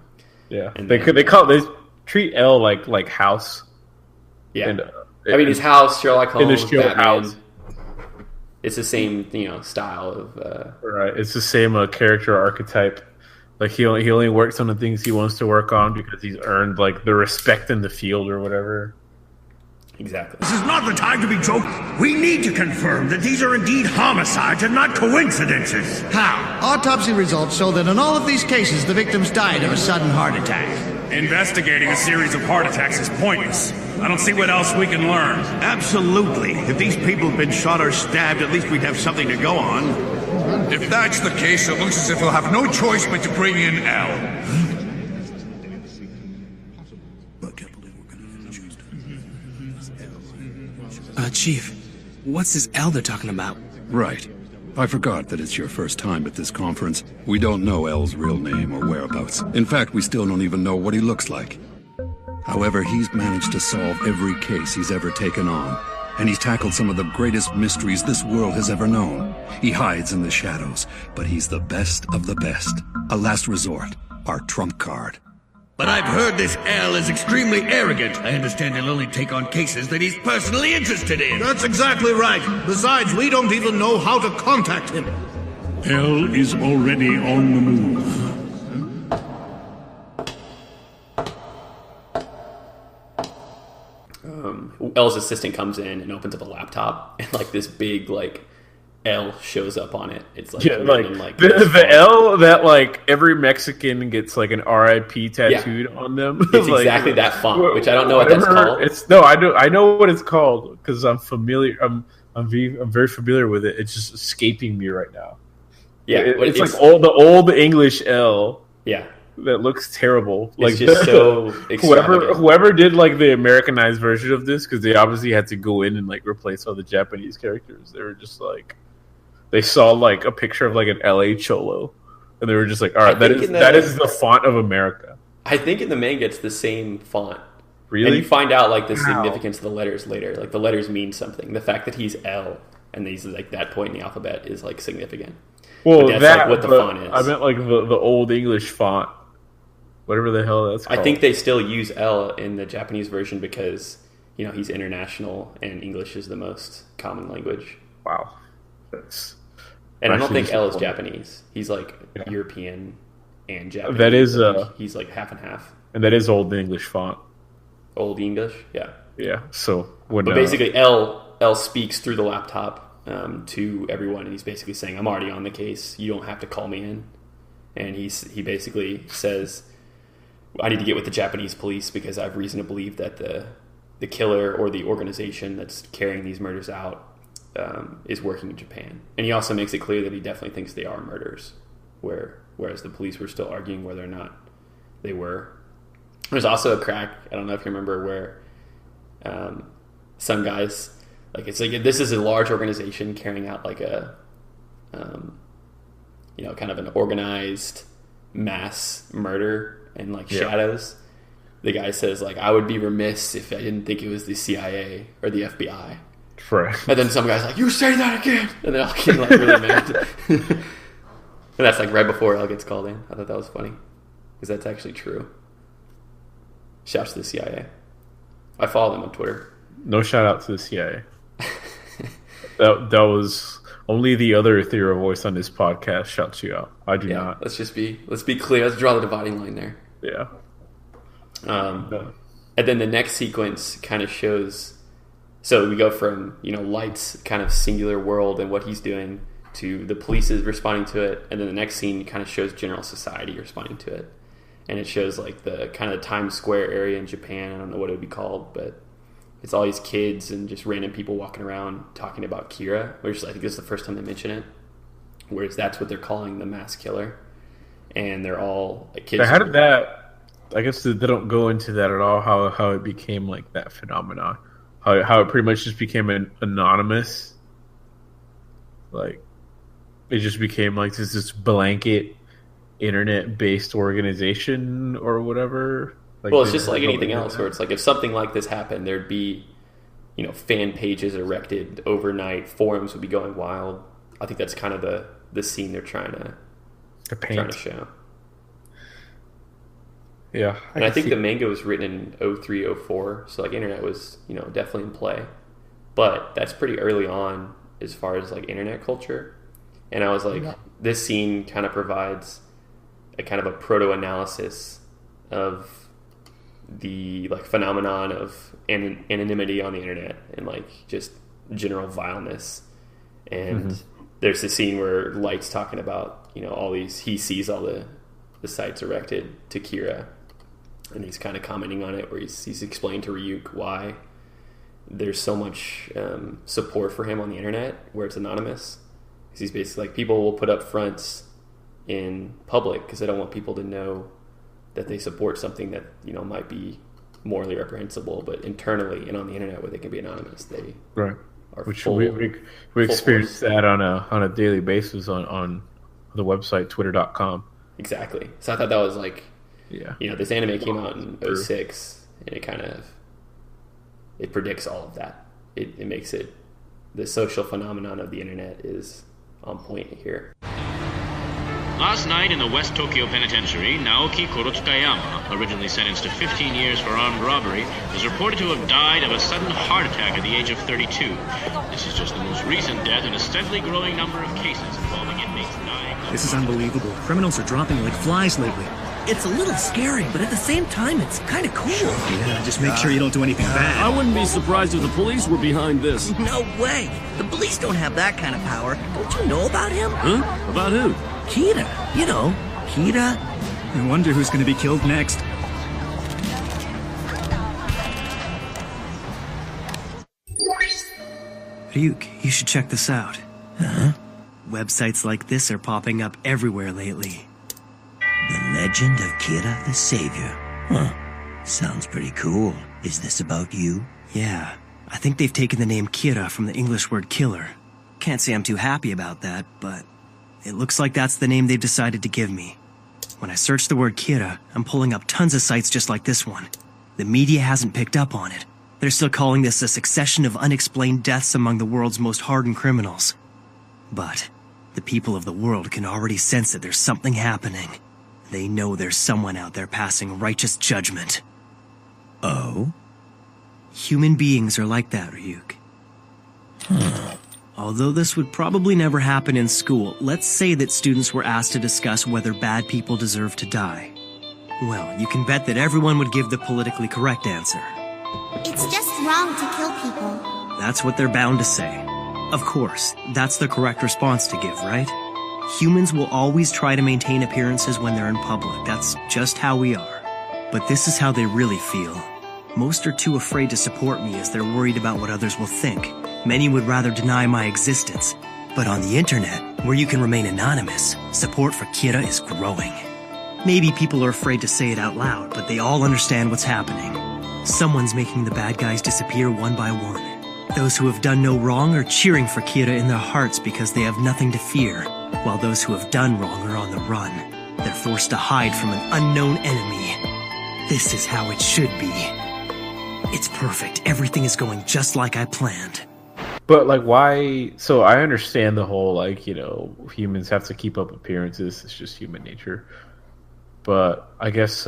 Speaker 2: Yeah, and they treat L like House.
Speaker 1: Yeah, and, his House, Sherlock Holmes,
Speaker 2: in the show
Speaker 1: Batman.
Speaker 2: House.
Speaker 1: It's the same style of
Speaker 2: right. It's the same character archetype. He only works on the things he wants to work on because he's earned the respect in the field or whatever.
Speaker 1: Exactly.
Speaker 6: This is not the time to be joking. We need to confirm that these are indeed homicides and not coincidences.
Speaker 7: How? Autopsy results show that in all of these cases, the victims died of a sudden heart attack.
Speaker 8: Investigating a series of heart attacks is pointless. I don't see what else we can learn.
Speaker 6: Absolutely. If these people had been shot or stabbed, at least we'd have something to go on.
Speaker 9: If that's the case, it looks as if we'll have no choice but to bring in L.
Speaker 10: Chief, what's this L they're talking about?
Speaker 11: Right. I forgot that it's your first time at this conference. We don't know L's real name or whereabouts. In fact, we still don't even know what he looks like. However, he's managed to solve every case he's ever taken on. And he's tackled some of the greatest mysteries this world has ever known. He hides in the shadows, but he's the best of the best. A last resort, our trump card.
Speaker 6: But I've heard this L is extremely arrogant. I understand he'll only take on cases that he's personally interested in.
Speaker 7: That's exactly right. Besides, we don't even know how to contact him.
Speaker 8: L is already on the move.
Speaker 1: L's assistant comes in and opens up a laptop, and like this big like L shows up on it. It's like,
Speaker 2: the L that like every Mexican gets like an RIP tattooed on them.
Speaker 1: It's
Speaker 2: like,
Speaker 1: exactly that font, which I don't know what that's called.
Speaker 2: I know what it's called because I'm familiar. I'm very familiar with it. It's just escaping me right now.
Speaker 1: Yeah,
Speaker 2: it's like the old English L.
Speaker 1: Yeah.
Speaker 2: That looks terrible.
Speaker 1: It's
Speaker 2: like
Speaker 1: just so
Speaker 2: whoever did like the Americanized version of this, because they obviously had to go in and like replace all the Japanese characters. They were just like, they saw like a picture of like an LA Cholo, and they were just like, all right, that is the font of America.
Speaker 1: I think in the manga it's the same font.
Speaker 2: Really?
Speaker 1: And you find out like the significance of the letters later. Like the letters mean something. The fact that he's L and he's like that point in the alphabet is like significant.
Speaker 2: Well,
Speaker 1: that's
Speaker 2: like
Speaker 1: what the font is.
Speaker 2: I meant like the old English font. Whatever the hell that's called.
Speaker 1: I think they still use L in the Japanese version because, you know, he's international and English is the most common language.
Speaker 2: Wow.
Speaker 1: And I don't think L is Japanese. He's like European and Japanese.
Speaker 2: That is
Speaker 1: he's like half and half.
Speaker 2: And that is old English font.
Speaker 1: Old English? Yeah.
Speaker 2: Yeah. So when
Speaker 1: But basically L speaks through the laptop to everyone, and he's basically saying, I'm already on the case. You don't have to call me in. And he basically says, I need to get with the Japanese police because I have reason to believe that the killer or the organization that's carrying these murders out is working in Japan. And he also makes it clear that he definitely thinks they are murders, whereas the police were still arguing whether or not they were. There's also a crack, I don't know if you remember, where some guys, like it's like this is a large organization carrying out like a kind of an organized mass murder and like shadows. The guy says like, I would be remiss if I didn't think it was the CIA or the FBI.
Speaker 2: Right.
Speaker 1: And then some guy's like, you say that again, and they're all getting like really mad. And that's like right before L gets called in. I thought that was funny because that's actually true. Shouts to the CIA. I follow them on Twitter.
Speaker 2: No shout out to the CIA. that was only the other ethereal voice on this podcast shouts you out. I do not.
Speaker 1: Let's be clear. Let's draw the dividing line there.
Speaker 2: Yeah.
Speaker 1: And then the next sequence kind of shows. So we go from Light's kind of singular world and what he's doing to the police is responding to it, and then the next scene kind of shows general society responding to it, and it shows like the kind of Times Square area in Japan. I don't know what it would be called, but it's all these kids and just random people walking around talking about Kira, which I think this is the first time they mention it, whereas that's what they're calling the mass killer, and they're all like, kids.
Speaker 2: But how did that? I guess they don't go into that at all. How it became like that phenomenon. How it pretty much just became an anonymous. Like it just became like this blanket internet-based organization or whatever. Like,
Speaker 1: well, it's just like anything else, where it's like if something like this happened, there'd be, fan pages erected overnight, forums would be going wild. I think that's kind of the scene they're trying to show.
Speaker 2: Yeah,
Speaker 1: and I think the manga was written in 03, 04, so like internet was definitely in play, but that's pretty early on as far as like internet culture. And I was like, this scene kind of provides a kind of a proto-analysis of the like phenomenon of anonymity on the internet and like just general vileness. And there's this scene where Light's talking about he sees all the sites erected to Kira, and he's kind of commenting on it, where he's explained to Ryuk why there's so much support for him on the internet where it's anonymous. Because he's basically like, people will put up fronts in public because they don't want people to know that they support something that might be morally reprehensible, but internally and on the internet where they can be anonymous, they
Speaker 2: right.
Speaker 1: Are
Speaker 2: which
Speaker 1: full,
Speaker 2: we experience that on a daily basis on the website twitter.com.
Speaker 1: Exactly. So I thought that was like, this anime came out in 06, and it predicts all of that. It makes it, the social phenomenon of the internet is on point here.
Speaker 12: Last night in the West Tokyo Penitentiary, Naoki Korotsukayama, originally sentenced to 15 years for armed robbery, was reported to have died of a sudden heart attack at the age of 32. This is just the most recent death in a steadily growing number of cases involving inmates dying.
Speaker 10: This is unbelievable. Criminals are dropping like flies lately.
Speaker 5: It's a little scary, but at the same time, it's kind of cool.
Speaker 10: Yeah, just make sure you don't do anything bad.
Speaker 13: I wouldn't be surprised if the police were behind this.
Speaker 5: No way. The police don't have that kind of power. Don't you know about him?
Speaker 13: Huh? About who?
Speaker 5: Kira. You know, Kira.
Speaker 10: I wonder who's going to be killed next.
Speaker 3: Ryuk, you should check this out.
Speaker 5: Huh?
Speaker 3: Websites like this are popping up everywhere lately.
Speaker 5: The Legend of Kira the Savior. Huh. Sounds pretty cool. Is this about you?
Speaker 3: Yeah. I think they've taken the name Kira from the English word killer. Can't say I'm too happy about that, but it looks like that's the name they've decided to give me. When I search the word Kira, I'm pulling up tons of sites just like this one. The media hasn't picked up on it. They're still calling this a succession of unexplained deaths among the world's most hardened criminals. But the people of the world can already sense that there's something happening. They know there's someone out there passing righteous judgment.
Speaker 5: Oh?
Speaker 3: Human beings are like that, Ryuk. Although this would probably never happen in school, let's say that students were asked to discuss whether bad people deserve to die. Well, you can bet that everyone would give the politically correct answer.
Speaker 14: It's just wrong to kill people.
Speaker 3: That's what they're bound to say. Of course, that's the correct response to give, right? Humans will always try to maintain appearances when they're in public. That's just how we are. But this is how they really feel. Most are too afraid to support me as they're worried about what others will think. Many would rather deny my existence. But on the internet, where you can remain anonymous, support for Kira is growing. Maybe people are afraid to say it out loud, but they all understand what's happening. Someone's making the bad guys disappear one by one. Those who have done no wrong are cheering for Kira in their hearts because they have nothing to fear, while those who have done wrong are on the run. They're forced to hide from an unknown enemy. This is how it should be. It's perfect. Everything is going just like I planned.
Speaker 2: But, like, why... So, I understand the whole, like, you know, humans have to keep up appearances. It's just human nature. But, I guess,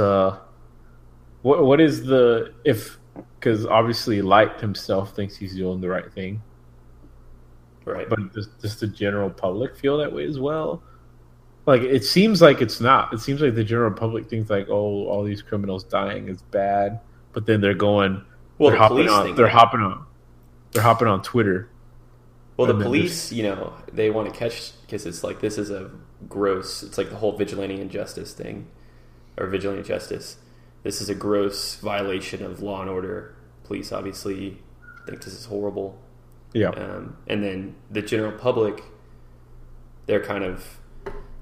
Speaker 2: what is the... If... Because, obviously, Light himself thinks he's doing the right thing.
Speaker 1: Right.
Speaker 2: But does the general public feel that way as well? Like, it seems like it's not. It seems like the general public thinks, like, oh, all these criminals dying is bad. But then they're going...
Speaker 1: Well,
Speaker 2: they're hopping on Twitter.
Speaker 1: Well, the police, you know, they want to catch, because it's like, this is a gross, it's like the whole vigilante injustice thing, or vigilante justice. This is a gross violation of law and order. Police obviously think this is horrible.
Speaker 2: Yeah.
Speaker 1: And then the general public, they're kind of,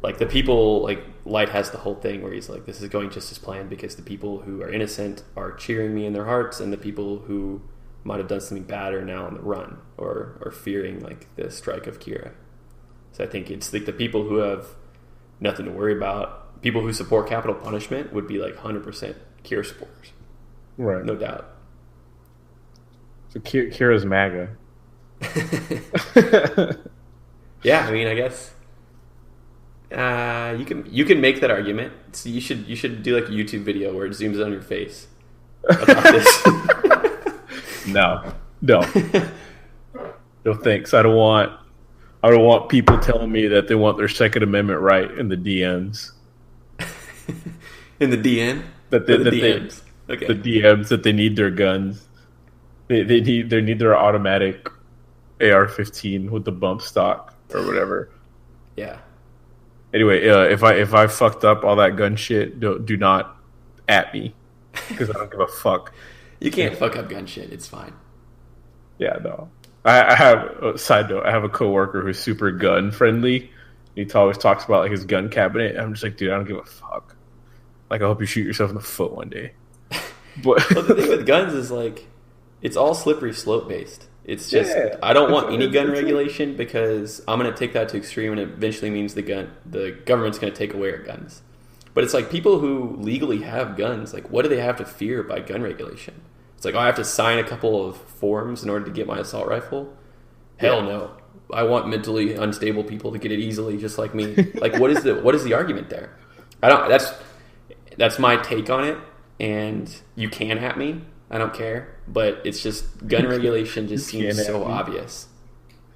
Speaker 1: like, the people, like, Light has the whole thing where he's like, this is going just as planned because the people who are innocent are cheering me in their hearts, and the people who might have done something bad are now on the run or fearing, like, the strike of Kira. So I think it's like the people who have nothing to worry about, people who support capital punishment would be like 100% Kira supporters.
Speaker 2: Right.
Speaker 1: No doubt.
Speaker 2: So Kira's MAGA.
Speaker 1: Yeah, I mean, I guess you can make that argument. So you should do like a YouTube video where it zooms in on your face about this.
Speaker 2: No, thanks. I don't want people telling me that they want their Second Amendment right in the DMs.
Speaker 1: In the DM?
Speaker 2: The DMs.
Speaker 1: Okay.
Speaker 2: The DMs that they need their guns. They need their automatic AR-15 with the bump stock or whatever.
Speaker 1: Yeah.
Speaker 2: Anyway, if I fucked up all that gun shit, do not at me because I don't give a fuck.
Speaker 1: You can't fuck up gun shit. It's fine.
Speaker 2: Yeah, no. I have side note. I have a coworker who's super gun friendly. He always talks about like his gun cabinet. I'm just like, dude, I don't give a fuck. Like, I hope you shoot yourself in the foot one day. But
Speaker 1: well, the thing with guns is like, it's all slippery slope based. It's just I don't want any gun regulation because I'm going to take that to extreme, and it eventually means the government's going to take away our guns. But it's like people who legally have guns, like, what do they have to fear by gun regulation? It's like, oh, I have to sign a couple of forms in order to get my assault rifle? Hell no. I want mentally unstable people to get it easily, just like me. Like, what is the argument there? That's my take on it. And you can at me. I don't care. But it's just gun regulation just seems so obvious,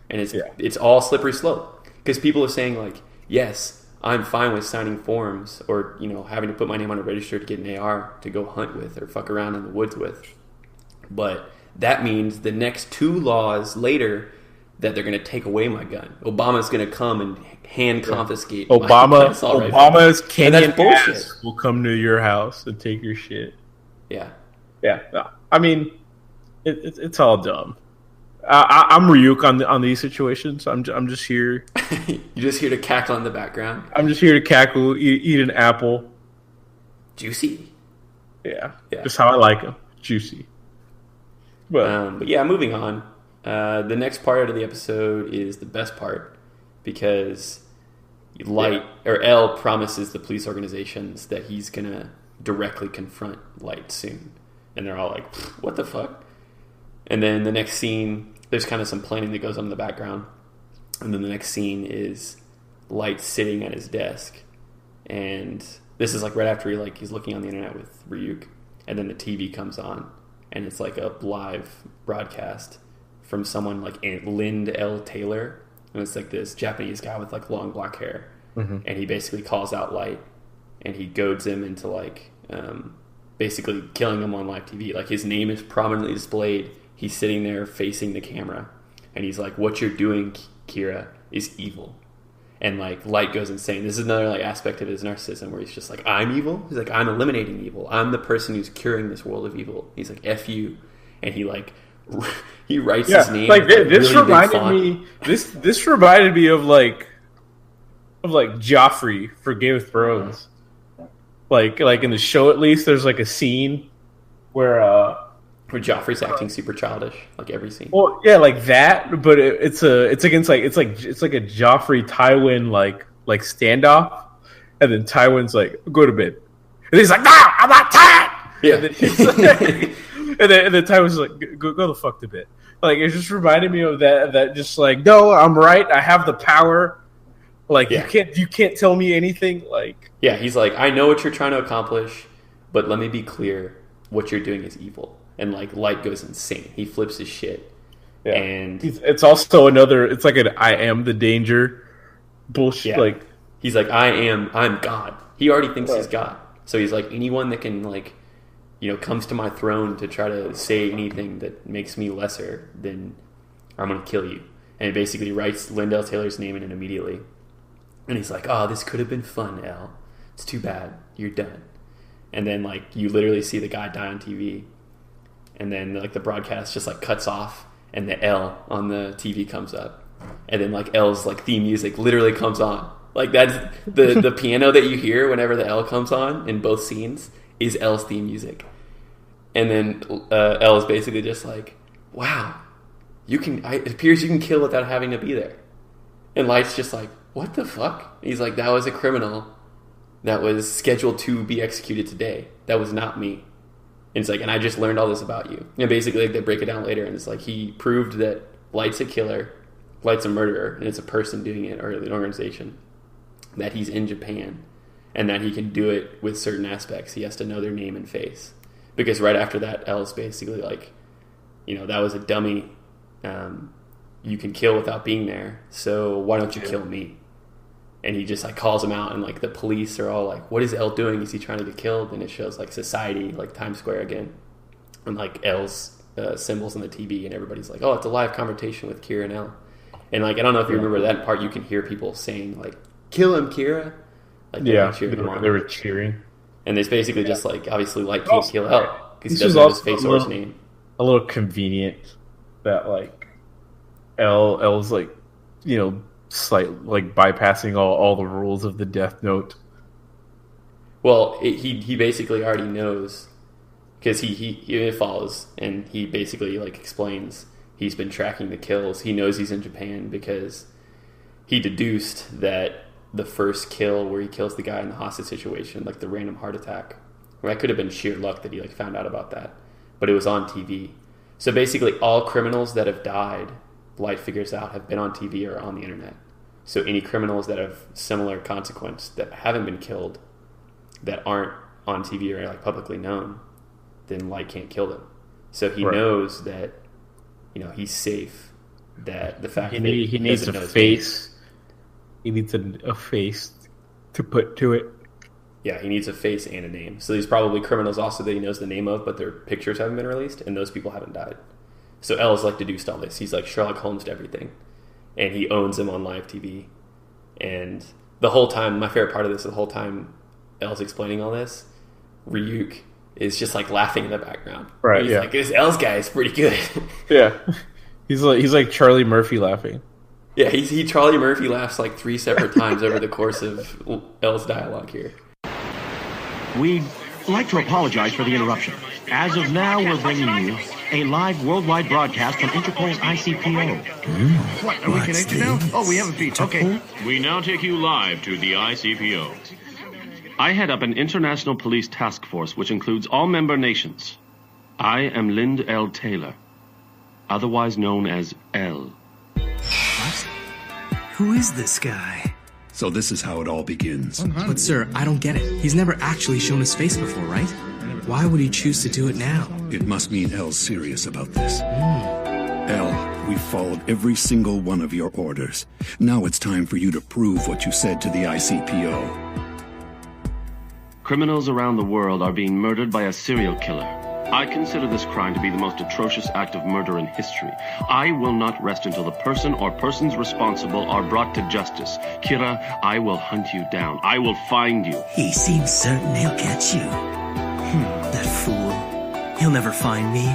Speaker 1: and it's all slippery slope because people are saying like, yes, I'm fine with signing forms or having to put my name on a register to get an AR to go hunt with or fuck around in the woods with, but that means the next 2 laws later that they're going to take away my gun. Obama's going to come and hand confiscate
Speaker 2: Obama's Kenyan ass will come to your house and take your shit.
Speaker 1: Yeah.
Speaker 2: No, I mean, it's all dumb. I'm Ryuk on these situations. I'm just here.
Speaker 1: You're just here to cackle in the background.
Speaker 2: I'm just here to cackle, eat an apple.
Speaker 1: Juicy.
Speaker 2: Yeah. Just how I like them. Juicy.
Speaker 1: But yeah, moving on. The next part of the episode is the best part because L promises the police organizations that he's gonna directly confront Light soon, and they're all like, "What the fuck?" And then the next scene, there's kind of some planning that goes on in the background, and then the next scene is Light sitting at his desk, and this is like right after he's looking on the internet with Ryuk, and then the TV comes on, and it's like a live broadcast from someone like Lind L. Taylor, and it's like this Japanese guy with like long black hair, and he basically calls out Light, and he goads him into like basically killing him on live TV. Like his name is prominently displayed. He's sitting there facing the camera, and he's like, "What you're doing, Kira, is evil." And like Light goes insane. This is another like aspect of his narcissism where he's just like, "I'm evil." He's like, "I'm eliminating evil. I'm the person who's curing this world of evil." He's like, "F you," and he like he writes his name.
Speaker 2: Like this really reminded me. This reminded me of like Joffrey for Game of Thrones. Like in the show, at least, there's like a scene where
Speaker 1: Joffrey's acting super childish, like every scene.
Speaker 2: Well, yeah, like that, but it's like a Joffrey Tywin like standoff, and then Tywin's like, "Go to bed," and he's like, "No, I'm not tired."
Speaker 1: Yeah,
Speaker 2: and then Tywin's like, "Go the fuck to bed." Like it just reminded me of that. Just like, no, I'm right. I have the power. Like you can't tell me anything. Like
Speaker 1: he's like, I know what you're trying to accomplish, but let me be clear: what you're doing is evil. And like Light goes insane. He flips his shit.
Speaker 2: Yeah.
Speaker 1: And
Speaker 2: it's also another. It's like an I am the danger bullshit.
Speaker 1: Yeah. Like he's like, I'm God. He already thinks he's God. So he's like, anyone that can like, comes to my throne to try to say anything that makes me lesser, then I'm gonna kill you. And he basically writes Lind L. Taylor's name in it immediately. And he's like, "Oh, this could have been fun, L. It's too bad. You're done." And then like you literally see the guy die on TV. And then like the broadcast just like cuts off, and the L on the TV comes up, and then like L's like theme music literally comes on. Like that's the piano that you hear whenever the L comes on in both scenes is L's theme music. And then L is basically just like, "Wow, it appears you can kill without having to be there." And Light's just like, "What the fuck?" He's like, "That was a criminal that was scheduled to be executed today. That was not me." And it's like, and I just learned all this about you. And basically, like, they break it down later, and it's like he proved that Light's a killer, Light's a murderer, and it's a person doing it, or an organization. That he's in Japan, and that he can do it with certain aspects. He has to know their name and face. Because right after that, L's basically like, that was a dummy. You can kill without being there, so why don't you kill me? And he just like calls him out, and like the police are all like, "What is L doing? Is he trying to get killed?" And it shows like society, like Times Square again, and like L's symbols on the TV, and everybody's like, "Oh, it's a live conversation with Kira and L." And like I don't know if you remember that part, you can hear people saying like, "Kill him, Kira!" Like they
Speaker 2: were cheering,
Speaker 1: and it's basically just like obviously Light can't kill L because he doesn't have his face or his name.
Speaker 2: A little convenient that like L's like slight like bypassing all the rules of the Death Note.
Speaker 1: Well, he basically already knows because he follows, and he basically like explains he's been tracking the kills. He knows he's in Japan because he deduced that the first kill where he kills the guy in the hostage situation, like the random heart attack, where that could have been sheer luck that he like found out about that, but it was on TV. So basically, all criminals that have died Light figures out have been on TV or on the internet. So any criminals that have similar consequence that haven't been killed, that aren't on TV or like publicly known, then Light can't kill them. So he knows that, you know, he's safe. That the fact
Speaker 2: he needs a face. He needs a face to put to it.
Speaker 1: Yeah, he needs a face and a name. So these probably criminals also that he knows the name of, but their pictures haven't been released, and those people haven't died. So L's like deduced all this. He's like Sherlock Holmes to everything. And he owns them on live TV. And the whole time, my favorite part of this, the whole time L's explaining all this, Ryuk is just like laughing in the background.
Speaker 2: Right,
Speaker 1: He's like, this L's guy is pretty good.
Speaker 2: Yeah. He's like Charlie Murphy laughing.
Speaker 1: Yeah, he Charlie Murphy laughs like 3 separate times over the course of L's dialogue here.
Speaker 15: We'd like to apologize for the interruption. As of now, we're bringing you a live worldwide broadcast from Interpol's ICPO.
Speaker 6: What, are we connected now? Oh, we have a beat. Okay.
Speaker 12: We now take you live to the ICPO. I head up an international police task force which includes all member nations. I am Lind L. Taylor, otherwise known as L.
Speaker 10: What? Who is this guy?
Speaker 11: So this is how it all begins.
Speaker 10: But sir, I don't get it. He's never actually shown his face before, right? Why would he choose to do it now?
Speaker 11: It must mean L's serious about this. L, we followed every single one of your orders. Now it's time for you to prove what you said to the ICPO.
Speaker 12: Criminals around the world are being murdered by a serial killer. I consider this crime to be the most atrocious act of murder in history. I will not rest until the person or persons responsible are brought to justice. Kira, I will hunt you down. I will find you.
Speaker 5: He seems certain he'll catch you.
Speaker 3: That fool. He'll never find me.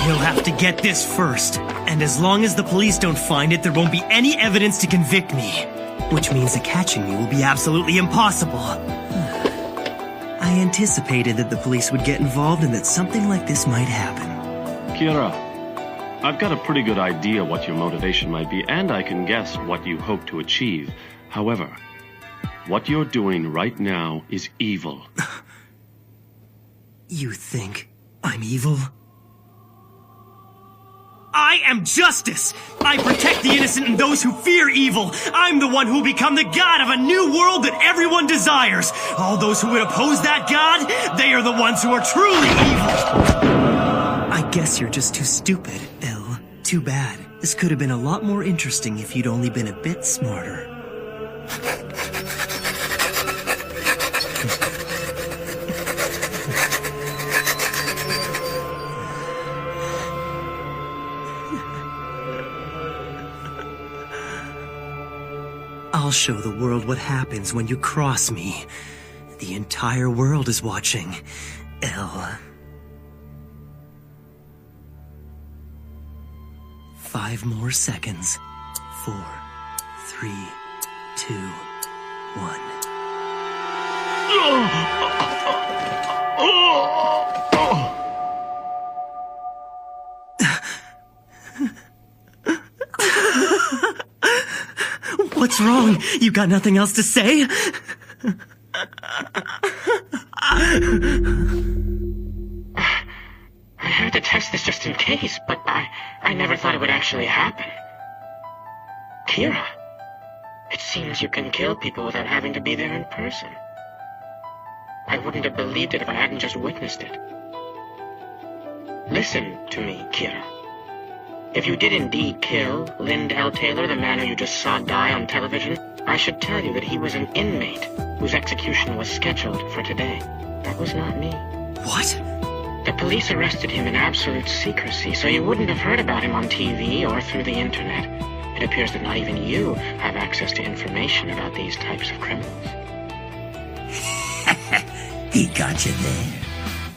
Speaker 3: He'll have to get this first. And as long as the police don't find it, there won't be any evidence to convict me. Which means that catching me will be absolutely impossible. I anticipated that the police would get involved and that something like this might happen.
Speaker 12: Kira, I've got a pretty good idea what your motivation might be, and I can guess what you hope to achieve. However, what you're doing right now is evil.
Speaker 3: You think I'm evil? I am justice! I protect the innocent and those who fear evil! I'm the one who will become the god of a new world that everyone desires! All those who would oppose that god, they are the ones who are truly evil! I guess you're just too stupid, L. Too bad. This could have been a lot more interesting if you'd only been a bit smarter. I'll show the world what happens when you cross me. The entire world is watching. L. 5 more seconds. 4, 3, 2, 1. What's wrong? You got nothing else to say?
Speaker 16: I had to test this just in case, but I never thought it would actually happen. Kira, it seems you can kill people without having to be there in person. I wouldn't have believed it if I hadn't just witnessed it. Listen to me, Kira. If you did indeed kill Lind L. Taylor, the man who you just saw die on television, I should tell you that he was an inmate whose execution was scheduled for today. That was not me.
Speaker 3: What?
Speaker 16: The police arrested him in absolute secrecy, so you wouldn't have heard about him on TV or through the internet. It appears that not even you have access to information about these types of criminals.
Speaker 5: He got you there.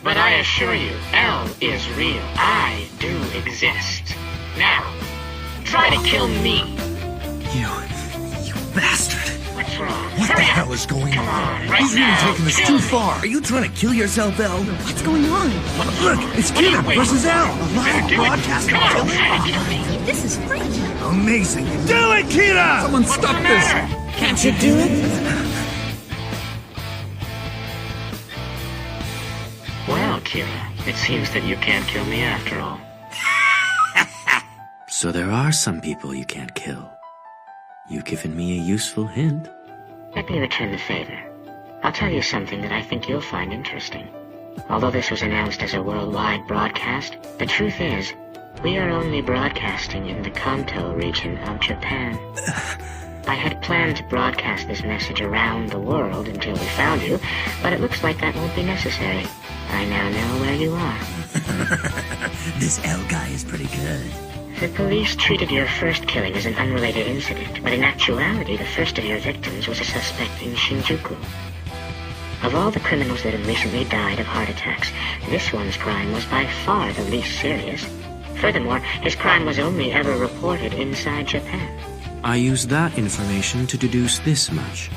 Speaker 16: But I assure you, L is real. I do exist. Now, try to kill me.
Speaker 3: You bastard.
Speaker 16: What's wrong?
Speaker 6: What the hell is going on?
Speaker 16: Right
Speaker 6: He's really
Speaker 16: now,
Speaker 6: taking this
Speaker 16: kill
Speaker 6: too
Speaker 16: me.
Speaker 6: far.
Speaker 5: Are you trying to kill yourself, L?
Speaker 4: What's going on?
Speaker 6: Look, it's Kira versus L. A live
Speaker 16: Do it.
Speaker 6: broadcast of
Speaker 16: Come on,
Speaker 6: killing.
Speaker 16: try to kill me.
Speaker 4: This is freaky.
Speaker 6: Amazing. Do it, Kira! Someone
Speaker 16: What's
Speaker 6: stop
Speaker 16: the
Speaker 6: this.
Speaker 16: matter?
Speaker 5: Can't you do it?
Speaker 16: Well, Kira, it seems that you can't kill me after all.
Speaker 10: So there are some people you can't kill. You've given me a useful hint.
Speaker 16: Let me return the favor. I'll tell you something that I think you'll find interesting. Although this was announced as a worldwide broadcast, the truth is, we are only broadcasting in the Kanto region of Japan. I had planned to broadcast this message around the world until we found you, but it looks like that won't be necessary. I now know where you are.
Speaker 5: This L guy is pretty good.
Speaker 16: The police treated your first killing as an unrelated incident, but in actuality, the first of your victims was a suspect in Shinjuku. Of all the criminals that have recently died of heart attacks, this one's crime was by far the least serious. Furthermore, his crime was only ever reported inside Japan.
Speaker 10: I used that information to deduce this much.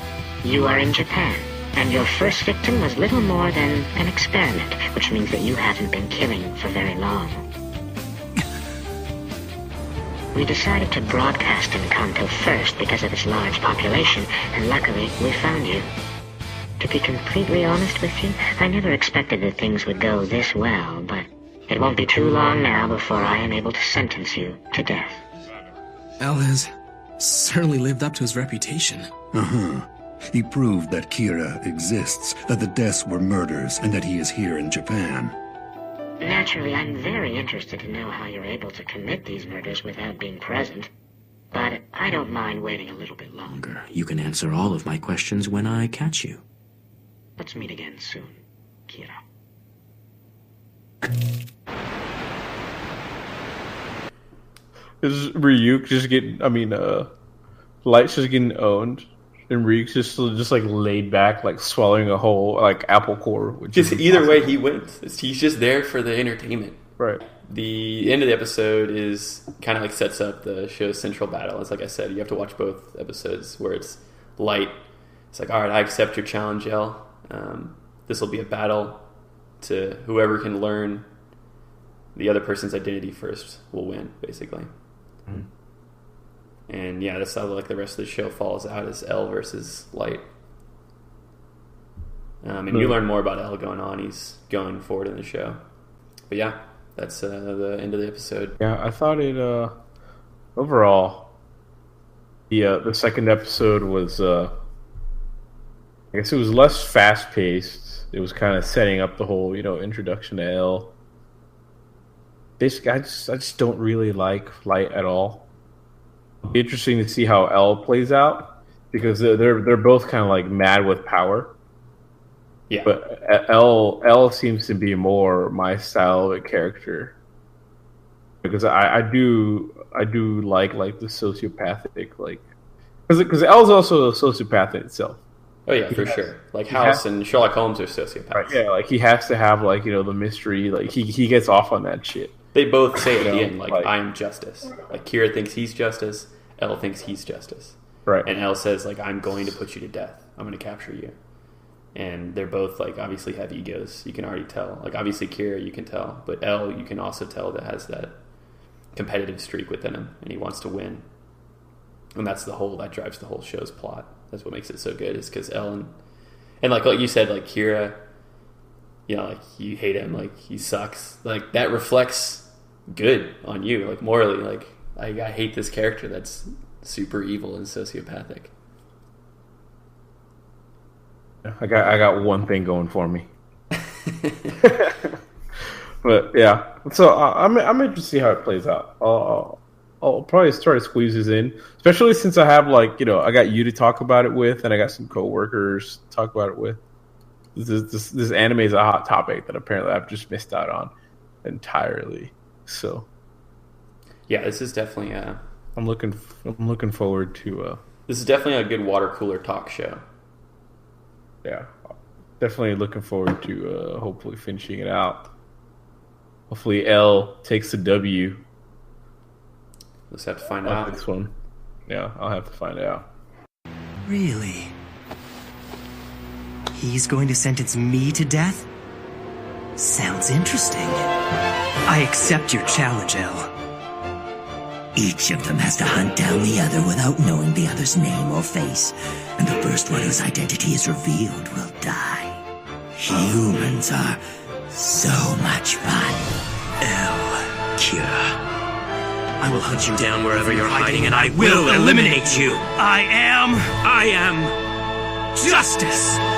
Speaker 16: You are in Japan, and your first victim was little more than an experiment, which means that you haven't been killing for very long. We decided to broadcast in Kanto first because of its large population, and luckily, we found you. To be completely honest with you, I never expected that things would go this well, but it won't be too long now before I am able to sentence you to death.
Speaker 10: L has certainly lived up to his reputation.
Speaker 11: He proved that Kira exists, that the deaths were murders, and that he is here in Japan.
Speaker 16: Naturally, I'm very interested to know how you're able to commit these murders without being present, but I don't mind waiting a little bit longer.
Speaker 10: You can answer all of my questions when I catch you.
Speaker 16: Let's meet again soon, Kira.
Speaker 2: Is Ryuk just getting, Light's just getting owned, and Ryuk's just like laid back, like swallowing a whole, like, apple core.
Speaker 1: Just either way, he wins. He's just there for the entertainment.
Speaker 2: Right.
Speaker 1: The end of the episode is kind of like sets up the show's central battle. It's like I said, you have to watch both episodes where it's Light. It's like, all right, I accept your challenge, L. This will be a battle to whoever can learn the other person's identity first will win, basically. Mm-hmm. And yeah, that's how like the rest of the show falls out as L versus Light. And you learn more about L going on. He's going forward in the show. But yeah, that's the end of the episode.
Speaker 2: Yeah, I thought it overall the second episode was I guess it was less fast paced. It was kind of setting up the whole, introduction to L. Basically, I just don't really like Light at all. It'll be interesting to see how L plays out because they're both kind of like mad with power.
Speaker 1: Yeah.
Speaker 2: But L seems to be more my style of a character because I do like the sociopathic because L's also a sociopath in itself.
Speaker 1: Oh yeah, for sure. Like House and Sherlock Holmes are sociopaths.
Speaker 2: Right, yeah, like he has to have the mystery. Like he gets off on that shit.
Speaker 1: They both say at the end, I am justice. Like Kira thinks he's justice, L thinks he's justice.
Speaker 2: Right.
Speaker 1: And L says I'm going to put you to death. I'm going to capture you. And they're both obviously have egos. You can already tell. Obviously Kira you can tell, but L you can also tell that has that competitive streak within him and he wants to win. And that drives the whole show's plot. That's what makes it so good, is because L and like you said, Kira, you hate him, he sucks. That reflects good on you, morally. I hate this character that's super evil and sociopathic.
Speaker 2: I got one thing going for me. But yeah, so I'm interested to see how it plays out. I'll probably try to squeeze this in, especially since I have I got you to talk about it with, and I got some coworkers to talk about it with. This anime is a hot topic that apparently I've just missed out on entirely. So
Speaker 1: yeah, this is definitely
Speaker 2: I'm looking forward to.
Speaker 1: This is definitely a good water cooler talk show.
Speaker 2: Yeah, definitely looking forward to hopefully finishing it out. Hopefully L takes the W.
Speaker 1: Let's have to find out.
Speaker 2: This one. Yeah, I'll have to find out.
Speaker 3: Really? He's going to sentence me to death? Sounds interesting. I accept your challenge, L.
Speaker 5: Each of them has to hunt down the other without knowing the other's name or face, and the first one whose identity is revealed will die. Humans are so much fun.
Speaker 3: L. Kira.
Speaker 5: I will hunt you down wherever you're hiding, and I will eliminate you.
Speaker 8: I am
Speaker 5: Justice!